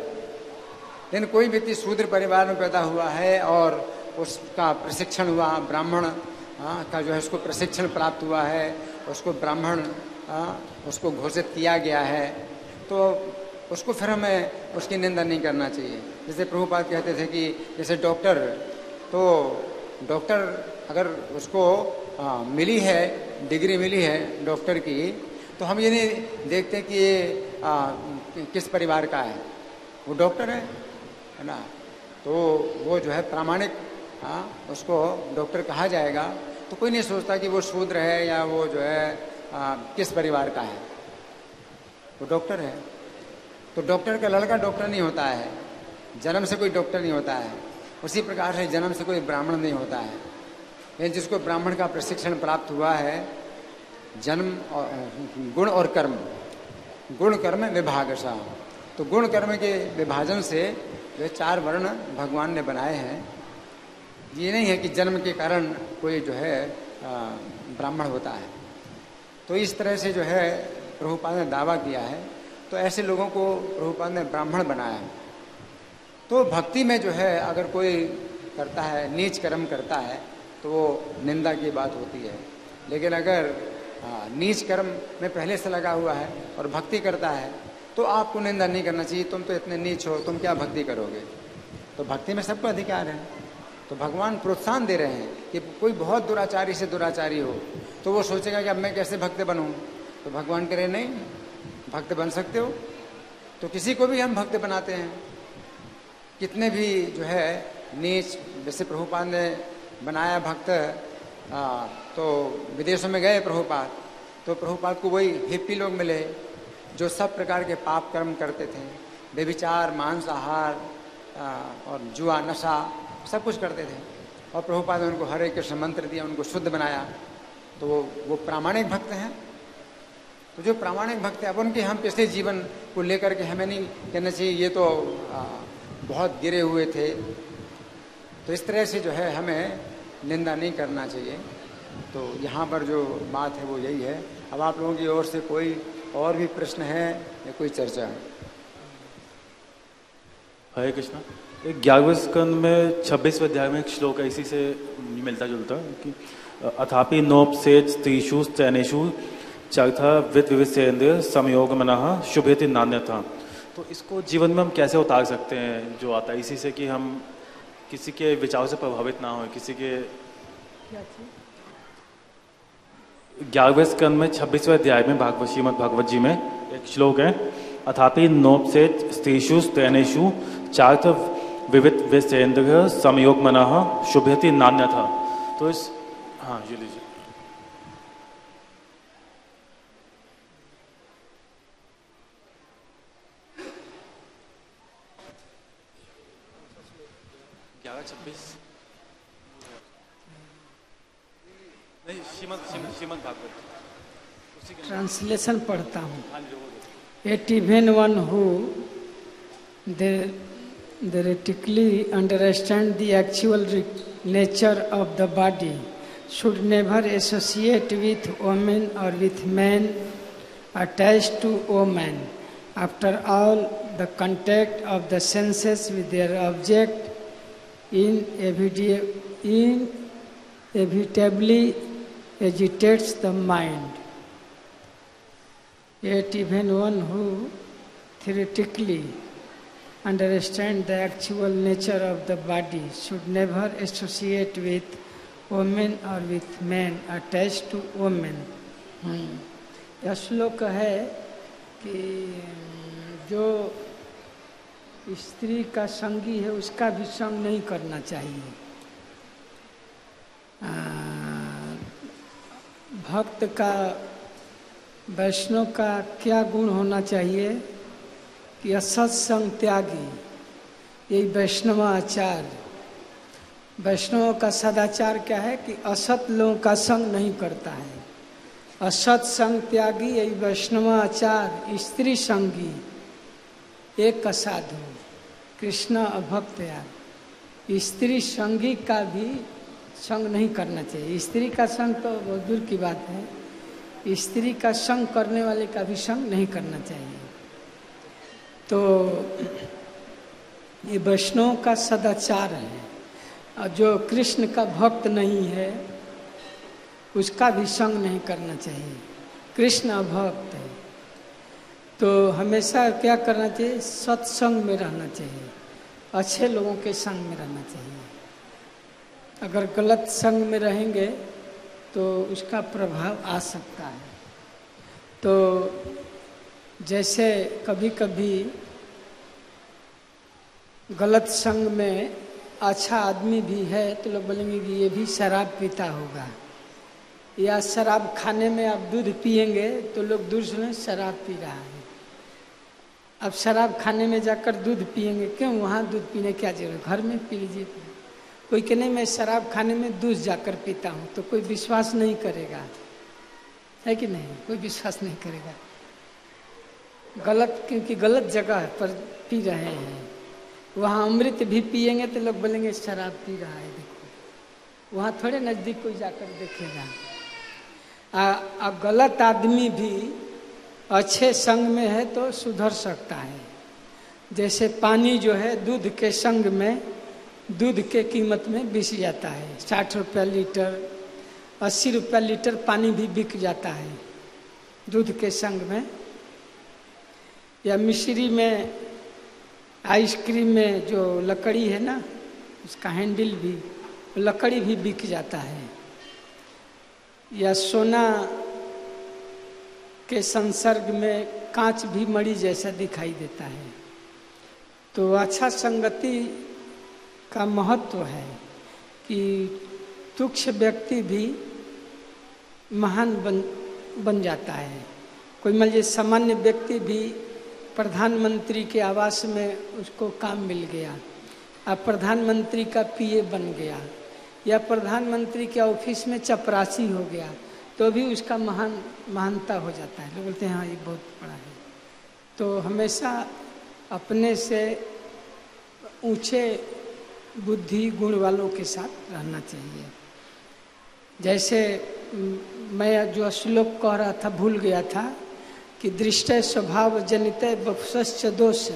लेकिन कोई व्यक्ति शूद्र परिवार में पैदा हुआ है और उसका प्रशिक्षण हुआ ब्राह्मण का जो है उसको प्रशिक्षण प्राप्त हुआ है, उसको ब्राह्मण उसको घोषित किया गया है, तो उसको फिर हमें उसकी निंदा नहीं करना चाहिए। जैसे प्रभुपाद कहते थे कि जैसे डॉक्टर, तो डॉक्टर अगर उसको मिली है, डिग्री मिली है डॉक्टर की, तो हम ये नहीं देखते कि ये किस परिवार का है, वो डॉक्टर है ना, तो वो जो है प्रामाणिक उसको डॉक्टर कहा जाएगा। तो कोई नहीं सोचता कि वो शूद्र है या वो जो है किस परिवार का है, वो डॉक्टर है। तो डॉक्टर का लड़का डॉक्टर नहीं होता है, जन्म से कोई डॉक्टर नहीं होता है। उसी प्रकार से जन्म से कोई ब्राह्मण नहीं होता है। लेकिन जिसको ब्राह्मण का प्रशिक्षण प्राप्त हुआ है, जन्म और गुण और कर्म, गुण कर्म विभागशः, तो गुण कर्म के विभाजन से जो 4 वर्ण भगवान ने बनाए हैं। ये नहीं है कि जन्म के कारण कोई जो है ब्राह्मण होता है। तो इस तरह से जो है प्रभुपाद ने दावा किया है, तो ऐसे लोगों को प्रभुपाद ने ब्राह्मण बनाया है। तो भक्ति में जो है अगर कोई करता है, नीच कर्म करता है, तो वो निंदा की बात होती है। लेकिन अगर नीच कर्म में पहले से लगा हुआ है और भक्ति करता है, तो आपको निंदा नहीं करना चाहिए, तुम तो इतने नीच हो, तुम क्या भक्ति करोगे। तो भक्ति में सबको अधिकार है। तो भगवान प्रोत्साहन दे रहे हैं कि कोई बहुत दुराचारी से दुराचारी हो, तो वो सोचेगा कि अब मैं कैसे भक्त बनूं। तो भगवान कह रहे नहीं, भक्त बन सकते हो। तो किसी को भी हम भक्त बनाते हैं, कितने भी जो है नीच, जैसे प्रभुपाद ने बनाया भक्त, तो विदेशों में गए प्रभुपाद, तो प्रभुपाद को वही हिप्पी लोग मिले जो सब प्रकार के पाप कर्म करते थे, व्यभिचार, मांसाहार और जुआ, नशा, सब कुछ करते थे। और प्रभुपाद ने उनको हरे कृष्ण मंत्र दिया, उनको शुद्ध बनाया। तो वो प्रामाणिक भक्त हैं। तो जो प्रामाणिक भक्त है, अब उनके हम पिछले जीवन को लेकर के हमें नहीं कहना चाहिए ये तो बहुत गिरे हुए थे। तो इस तरह से जो है हमें निंदा नहीं करना चाहिए। तो यहाँ पर जो बात है वो यही है। अब आप लोगों की ओर से कोई और भी प्रश्न है या कोई चर्चा है? हरे कृष्णा। एक 11वें स्कंद में 26वें अध्याय में एक श्लोक है, इसी से मिलता जुलता कि अथापि नोपसेज स्त्रीषु स्त्रैणेषु चर्था विद विविधेन्द्रिय संयोग मनः शुभेति नान्यथा। तो इसको जीवन में हम कैसे उतार सकते हैं जो आता है, इसी से कि हम किसी के विचारों से प्रभावित ना हो, किसी के। 11वें स्कंद में 26वें अध्याय में श्रीमद् भागवत जी में एक श्लोक है, अथापि नोपसेज स्त्रीषु स्त्रैणेषु चार्थ विविध विषेन्द्रिय संयोग मनः शुभेति नान्यथा। तो इस, हाँ ये लीजिए। श्रीमद् भागवत ट्रांसलेशन पढ़ता हूँ। Yet even one who theoretically understand the actual nature of the body should never associate with women or with men attached to women. After all, the contact of the senses with their object inevitably agitates the mind. Yet even one who theoretically understand the actual nature of the body should never associate with women or with men attached to women. यह श्लोक है कि जो स्त्री का संगी है उसका भी संग नहीं करना चाहिए। भक्त का, वैष्णव का क्या गुण होना चाहिए कि असत्संग त्यागी, यही वैष्णव आचार। वैष्णव का सदाचार क्या है कि असत लोगों का संग नहीं करता है। असत संग त्यागी, यही वैष्णव आचार। स्त्री संगी एक असाधु, कृष्ण अभक्त यार। स्त्री संगी का भी संग नहीं करना चाहिए। स्त्री का संग तो बहुत दूर की बात है, स्त्री का संग करने वाले का भी संग नहीं करना चाहिए। तो ये वैष्णव का सदाचार है, और जो कृष्ण का भक्त नहीं है उसका भी संग नहीं करना चाहिए। कृष्ण अभक्त है, तो हमेशा क्या करना चाहिए? सत्संग में रहना चाहिए, अच्छे लोगों के संग में रहना चाहिए। अगर गलत संग में रहेंगे तो उसका प्रभाव आ सकता है। तो जैसे कभी कभी गलत संग में अच्छा आदमी भी है तो लोग बोलेंगे कि ये भी शराब पीता होगा, या शराब खाने में आप दूध पिएंगे तो लोग दूर से शराब पी रहा है। अब शराब खाने में जाकर दूध पिएंगे, क्यों? वहाँ दूध पीने क्या जरूरत, घर में पी लीजिए। कोई कि नहीं मैं शराब खाने में दूध जाकर पीता हूँ, तो कोई विश्वास नहीं करेगा, है कि नहीं? कोई विश्वास नहीं करेगा। गलत, क्योंकि गलत जगह पर पी रहे हैं। वहाँ अमृत भी पिएंगे तो लोग बोलेंगे शराब पी रहा है, देखो। वहाँ थोड़े नज़दीक कोई जाकर देखेगा। गलत आदमी भी अच्छे संग में है तो सुधर सकता है। जैसे पानी जो है दूध के संग में, दूध के कीमत में बिक जाता है। 60 रुपया लीटर, 80 रुपया लीटर पानी भी बिक जाता है दूध के संग में। या मिश्री में, आइसक्रीम में जो लकड़ी है ना, उसका हैंडल भी, लकड़ी भी बिक जाता है। या सोना के संसर्ग में कांच भी मणि जैसा दिखाई देता है। तो अच्छा संगति का महत्व है कि तुच्छ व्यक्ति भी महान बन जाता है। कोई मान लीजिए सामान्य व्यक्ति भी प्रधानमंत्री के आवास में उसको काम मिल गया, अब प्रधानमंत्री का पीए बन गया, या प्रधानमंत्री के ऑफिस में चपरासी हो गया, तो भी उसका महानता हो जाता है। लोग बोलते हैं हाँ ये बहुत बड़ा है। तो हमेशा अपने से ऊंचे बुद्धि गुण वालों के साथ रहना चाहिए। जैसे मैं जो श्लोक कह रहा था भूल गया था कि दृष्टि स्वभाव जनित बपुसश्च दोष।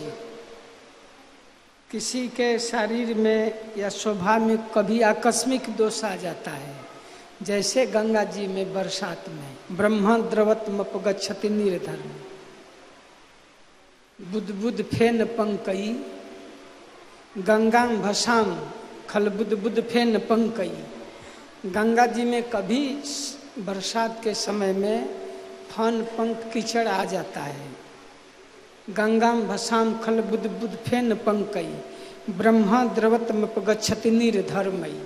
किसी के शरीर में या स्वभाव में कभी आकस्मिक दोष आ जाता है। जैसे गंगा जी में बरसात में ब्रह्म द्रवत्मपगच्छति निर्धर्म बुद्ध बुद्ध फेन पंकई गंगाम भसाम खल बुद्ध बुद्ध फेन पंकई। गंगा जी में कभी बरसात के समय में फन पंख कीचड़ आ जाता है। गंगाम भसाम खल बुद्ध बुद्ध फेन पंकई ब्रह्मा द्रवत्मपगच्छति निर्धर्मई।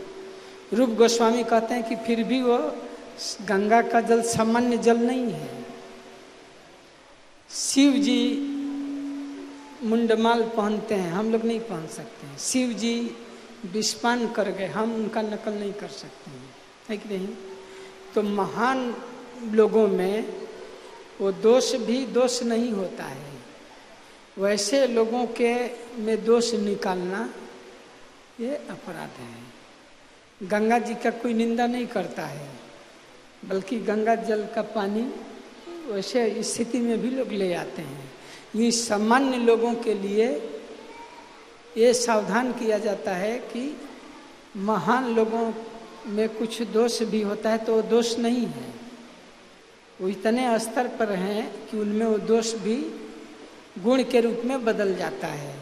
रूप गोस्वामी कहते हैं कि फिर भी वो गंगा का जल सामान्य जल नहीं है। शिव जी मुंडमाल पहनते हैं, हम लोग नहीं पहन सकते हैं। शिव जी विषपान कर गए, हम उनका नकल नहीं कर सकते हैं, है कि नहीं? तो महान लोगों में वो दोष भी दोष नहीं होता है। वैसे लोगों के में दोष निकालना ये अपराध है। गंगा जी का कोई निंदा नहीं करता है, बल्कि गंगा जल का पानी वैसे स्थिति में भी लोग ले आते हैं। ये सामान्य लोगों के लिए ये सावधान किया जाता है कि महान लोगों में कुछ दोष भी होता है तो वो दोष नहीं है। वो इतने स्तर पर हैं कि उनमें वो दोष भी गुण के रूप में बदल जाता है।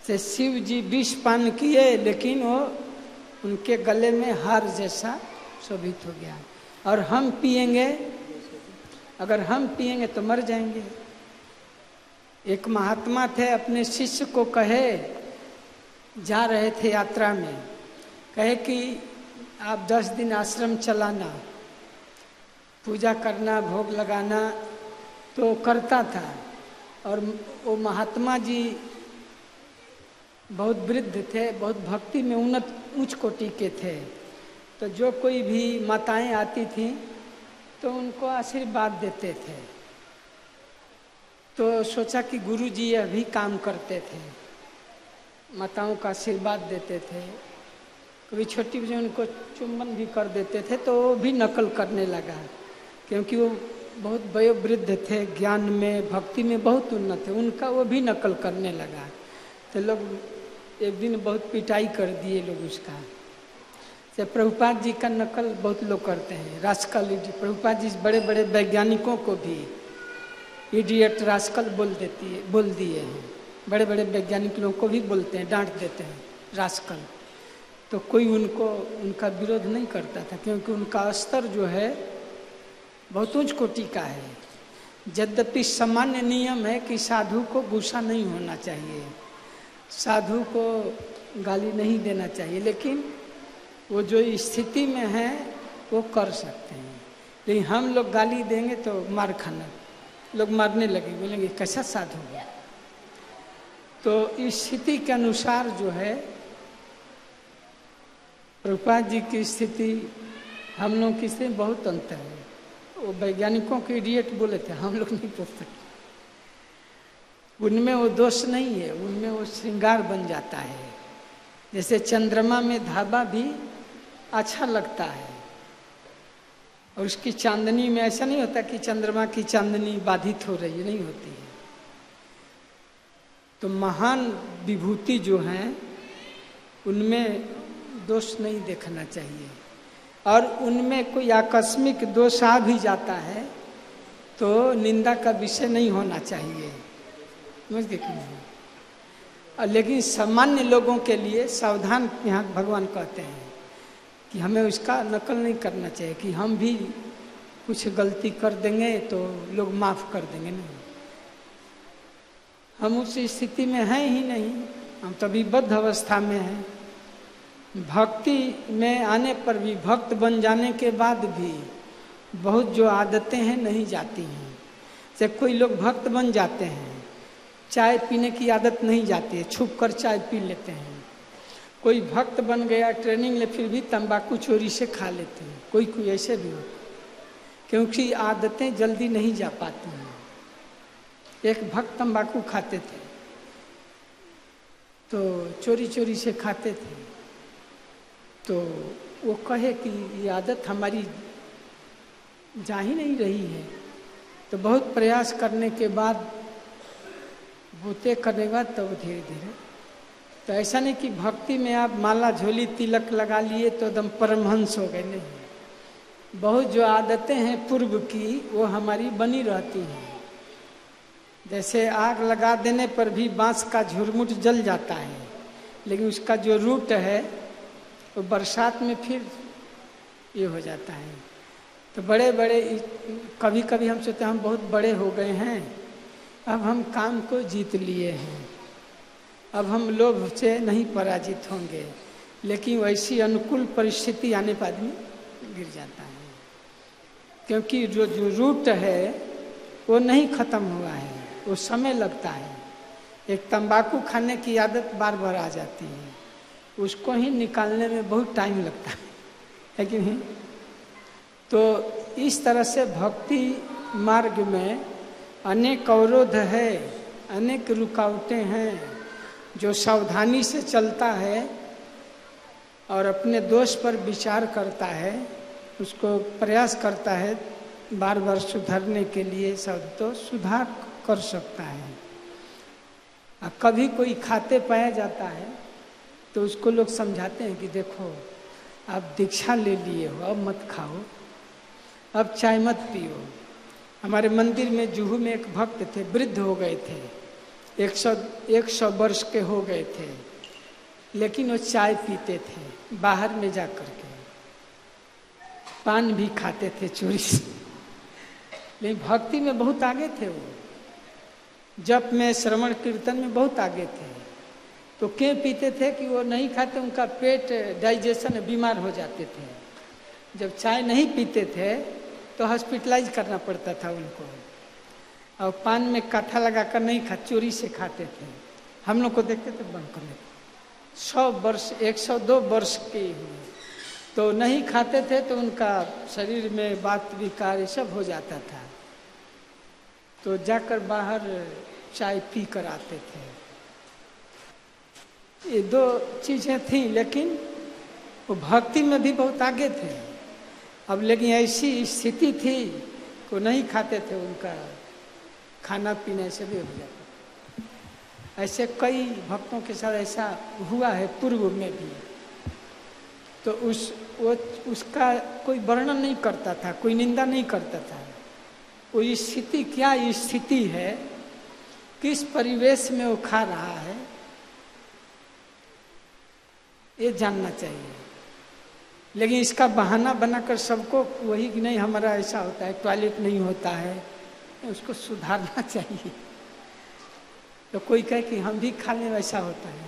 जैसे शिव जी विष पान किए लेकिन वो उनके गले में हार जैसा शोभित हो गया। और हम पिएंगे, अगर हम पिएंगे तो मर जाएंगे। एक महात्मा थे, अपने शिष्य को कहे, जा रहे थे यात्रा में, कहे कि आप 10 दिन आश्रम चलाना, पूजा करना, भोग लगाना, तो करता था। और वो महात्मा जी बहुत वृद्ध थे, बहुत भक्ति में उच्च कोटि के थे। तो जो कोई भी माताएं आती थीं तो उनको आशीर्वाद देते थे। तो सोचा कि गुरु जी यह भी काम करते थे, माताओं का आशीर्वाद देते थे। कभी छोटी बच्ची उनको चुम्बन भी कर देते थे, तो वो भी नकल करने लगा। क्योंकि वो बहुत वयोवृद्ध थे, ज्ञान में भक्ति में बहुत उन्नत थे, उनका वो भी नकल करने लगा। तो लोग एक दिन बहुत पिटाई कर दिए लोग उसका। तो प्रभुपाद जी का नकल बहुत लोग करते हैं, रास्कल। प्रभुपाद जी बड़े बड़े वैज्ञानिकों को भी इडियट रास्कल बोल दिए हैं। बड़े बड़े वैज्ञानिक लोगों को भी बोलते हैं, डांट देते हैं रास्कल। तो कोई उनका विरोध नहीं करता था, क्योंकि उनका स्तर जो है बहुत उच्च कोटि का है। यद्यपि सामान्य नियम है कि साधु को गुस्सा नहीं होना चाहिए, साधु को गाली नहीं देना चाहिए, लेकिन वो जो स्थिति में है वो कर सकते हैं। लेकिन हम लोग गाली देंगे तो मार खाना, लोग मारने लगे, बोलेंगे कैसा साधु है। तो इस स्थिति के अनुसार जो है प्रभुपाद जी की स्थिति हम लोग की स्थिति बहुत अंतर है। वो वैज्ञानिकों के इडियट बोले थे, हम लोग नहीं बोल सकते। उनमें वो दोष नहीं है, उनमें वो श्रृंगार बन जाता है। जैसे चंद्रमा में धाबा भी अच्छा लगता है, और उसकी चांदनी में ऐसा नहीं होता कि चंद्रमा की चांदनी बाधित हो रही है, नहीं होती है। तो महान विभूति जो हैं उनमें दोष नहीं देखना चाहिए, और उनमें कोई आकस्मिक दोष आ भी जाता है तो निंदा का विषय नहीं होना चाहिए, समझ देखिए। लेकिन सामान्य लोगों के लिए सावधान यहाँ भगवान कहते हैं कि हमें उसका नकल नहीं करना चाहिए, कि हम भी कुछ गलती कर देंगे तो लोग माफ़ कर देंगे। नहीं, हम उस स्थिति में हैं ही नहीं, हम तो अभी बद्ध अवस्था में हैं। भक्ति में आने पर भी, भक्त बन जाने के बाद भी बहुत जो आदतें हैं नहीं जाती हैं। जैसे कोई लोग भक्त बन जाते हैं, चाय पीने की आदत नहीं जाती है, छुप कर चाय पी लेते हैं। कोई भक्त बन गया, ट्रेनिंग ले, फिर भी तंबाकू चोरी से खा लेते हैं, कोई ऐसे भी होते, क्योंकि आदतें जल्दी नहीं जा पाती हैं। एक भक्त तंबाकू खाते थे तो चोरी चोरी से खाते थे, तो वो कहे कि ये आदत हमारी जा ही नहीं रही है। तो बहुत प्रयास करने के बाद, बूते करने के बाद, तब धीरे धीरे। तो ऐसा नहीं कि भक्ति में आप माला झोली तिलक लगा लिए तो एकदम परमहंस हो गए, नहीं। बहुत जो आदतें हैं पूर्व की वो हमारी बनी रहती हैं। जैसे आग लगा देने पर भी बांस का झुरमुट जल जाता है, लेकिन उसका जो रूट है वो बरसात में फिर ये हो जाता है। तो बड़े बड़े, कभी कभी हम सोचते हैं हम बहुत बड़े हो गए हैं, अब हम काम को जीत लिए हैं, अब हम लोभ से नहीं पराजित होंगे। लेकिन वैसी अनुकूल परिस्थिति आने पर आदमी गिर जाता है, क्योंकि जो रूट है वो नहीं खत्म हुआ है, वो समय लगता है। एक तंबाकू खाने की आदत बार बार आ जाती है, उसको ही निकालने में बहुत टाइम लगता है कि नहीं। तो इस तरह से भक्ति मार्ग में अनेक अवरोध है, अनेक रुकावटें हैं। जो सावधानी से चलता है और अपने दोष पर विचार करता है, उसको प्रयास करता है बार बार सुधरने के लिए, सब तो सुधार कर सकता है। कभी कोई खाते पाया जाता है तो उसको लोग समझाते हैं कि देखो आप दीक्षा ले लिए हो, अब मत खाओ, अब चाय मत पियो। हमारे मंदिर में जुहू में एक भक्त थे, वृद्ध हो गए थे, 100 वर्ष के हो गए थे, लेकिन वो चाय पीते थे बाहर में जा कर के, पान भी खाते थे चोरी से, लेकिन भक्ति में बहुत आगे थे वो, जप में, श्रवण कीर्तन में बहुत आगे थे। तो क्यों पीते थे कि वो नहीं खाते, उनका पेट डाइजेशन बीमार हो जाते थे। जब चाय नहीं पीते थे तो हॉस्पिटलाइज करना पड़ता था उनको, और पान में काठा लगाकर नहीं खा, चोरी से खाते थे। हम लोग को देखते थे बंद करने, 100 वर्ष 102 वर्ष के हुए तो नहीं खाते थे, तो उनका शरीर में बात विकार सब हो जाता था। तो जाकर बाहर चाय पी कर आते थे। ये 2 चीजें थी, लेकिन वो भक्ति में भी बहुत आगे थे। अब लेकिन ऐसी स्थिति थी को नहीं खाते थे उनका खाना पीने से भी हो जाता। ऐसे कई भक्तों के साथ ऐसा हुआ है पूर्व में भी। तो उसका कोई वर्णन नहीं करता था, कोई निंदा नहीं करता था। वो स्थिति क्या स्थिति है, किस परिवेश में वो खा रहा है, ये जानना चाहिए। लेकिन इसका बहाना बनाकर सबको वही कि नहीं हमारा ऐसा होता है, टॉयलेट नहीं होता है, उसको सुधारना चाहिए। तो कोई कहे कि हम भी खा लें वैसा होता है।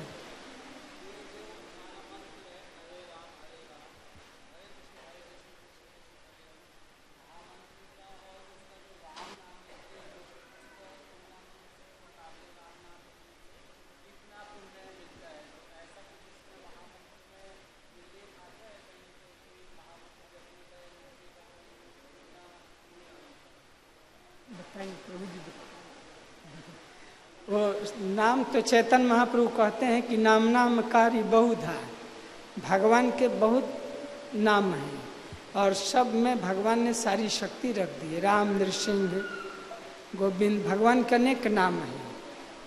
वो नाम तो चैतन्य महाप्रभु कहते हैं कि नाम नामकारी बहुधा, भगवान के बहुत नाम हैं और सब में भगवान ने सारी शक्ति रख दी है। राम, नृसिंह, गोविंद, भगवान के अनेक नाम हैं।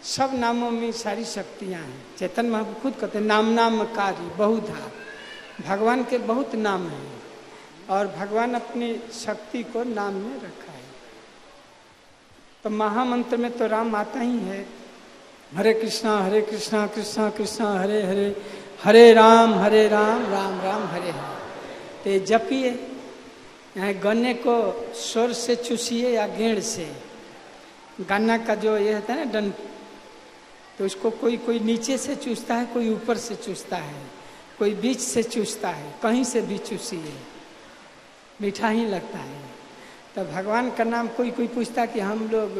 सब नामों में सारी शक्तियां हैं। चैतन्य महाप्रभु खुद कहते हैं नाम नामकारी बहुधा, भगवान के बहुत नाम हैं और भगवान अपनी शक्ति को नाम में रखा है। तो महामंत्र में तो राम आता ही है। हरे कृष्णा कृष्णा कृष्णा हरे हरे, हरे राम राम राम हरे हरे। तो जपिए, यहाँ गन्ने को स्वर से चूसिए या गेंद से। गन्ना का जो ये होता है ना डंड, तो उसको कोई कोई नीचे से चूसता है, कोई ऊपर से चूसता है, कोई बीच से चूसता है। कहीं से भी चूसिए, मीठा ही लगता है। तो भगवान का नाम कोई कोई पूछता कि हम लोग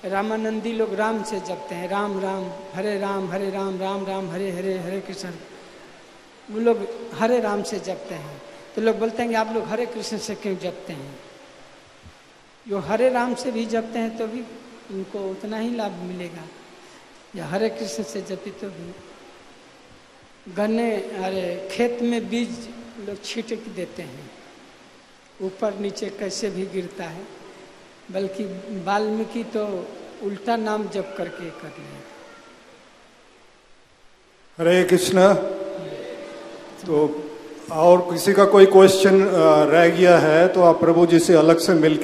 रामानंदी लोग राम से जपते हैं, राम राम राम राम राम हरे हरे, हरे कृष्ण। वो लोग हरे राम से जपते हैं। तो लोग बोलते हैं कि आप लोग हरे कृष्ण से क्यों जपते हैं? जो हरे राम से भी जपते हैं तो भी उनको उतना ही लाभ मिलेगा, या हरे कृष्ण से जपी तो भी। गन्ने खेत में बीज लोग छिटक देते हैं, ऊपर नीचे कैसे भी गिरता है। बल्कि वाल्मीकि तो उल्टा नाम जप करके कर रहे हैं। हरे कृष्णा। तो और किसी का कोई क्वेश्चन रह गया है तो आप प्रभु जी से अलग से मिल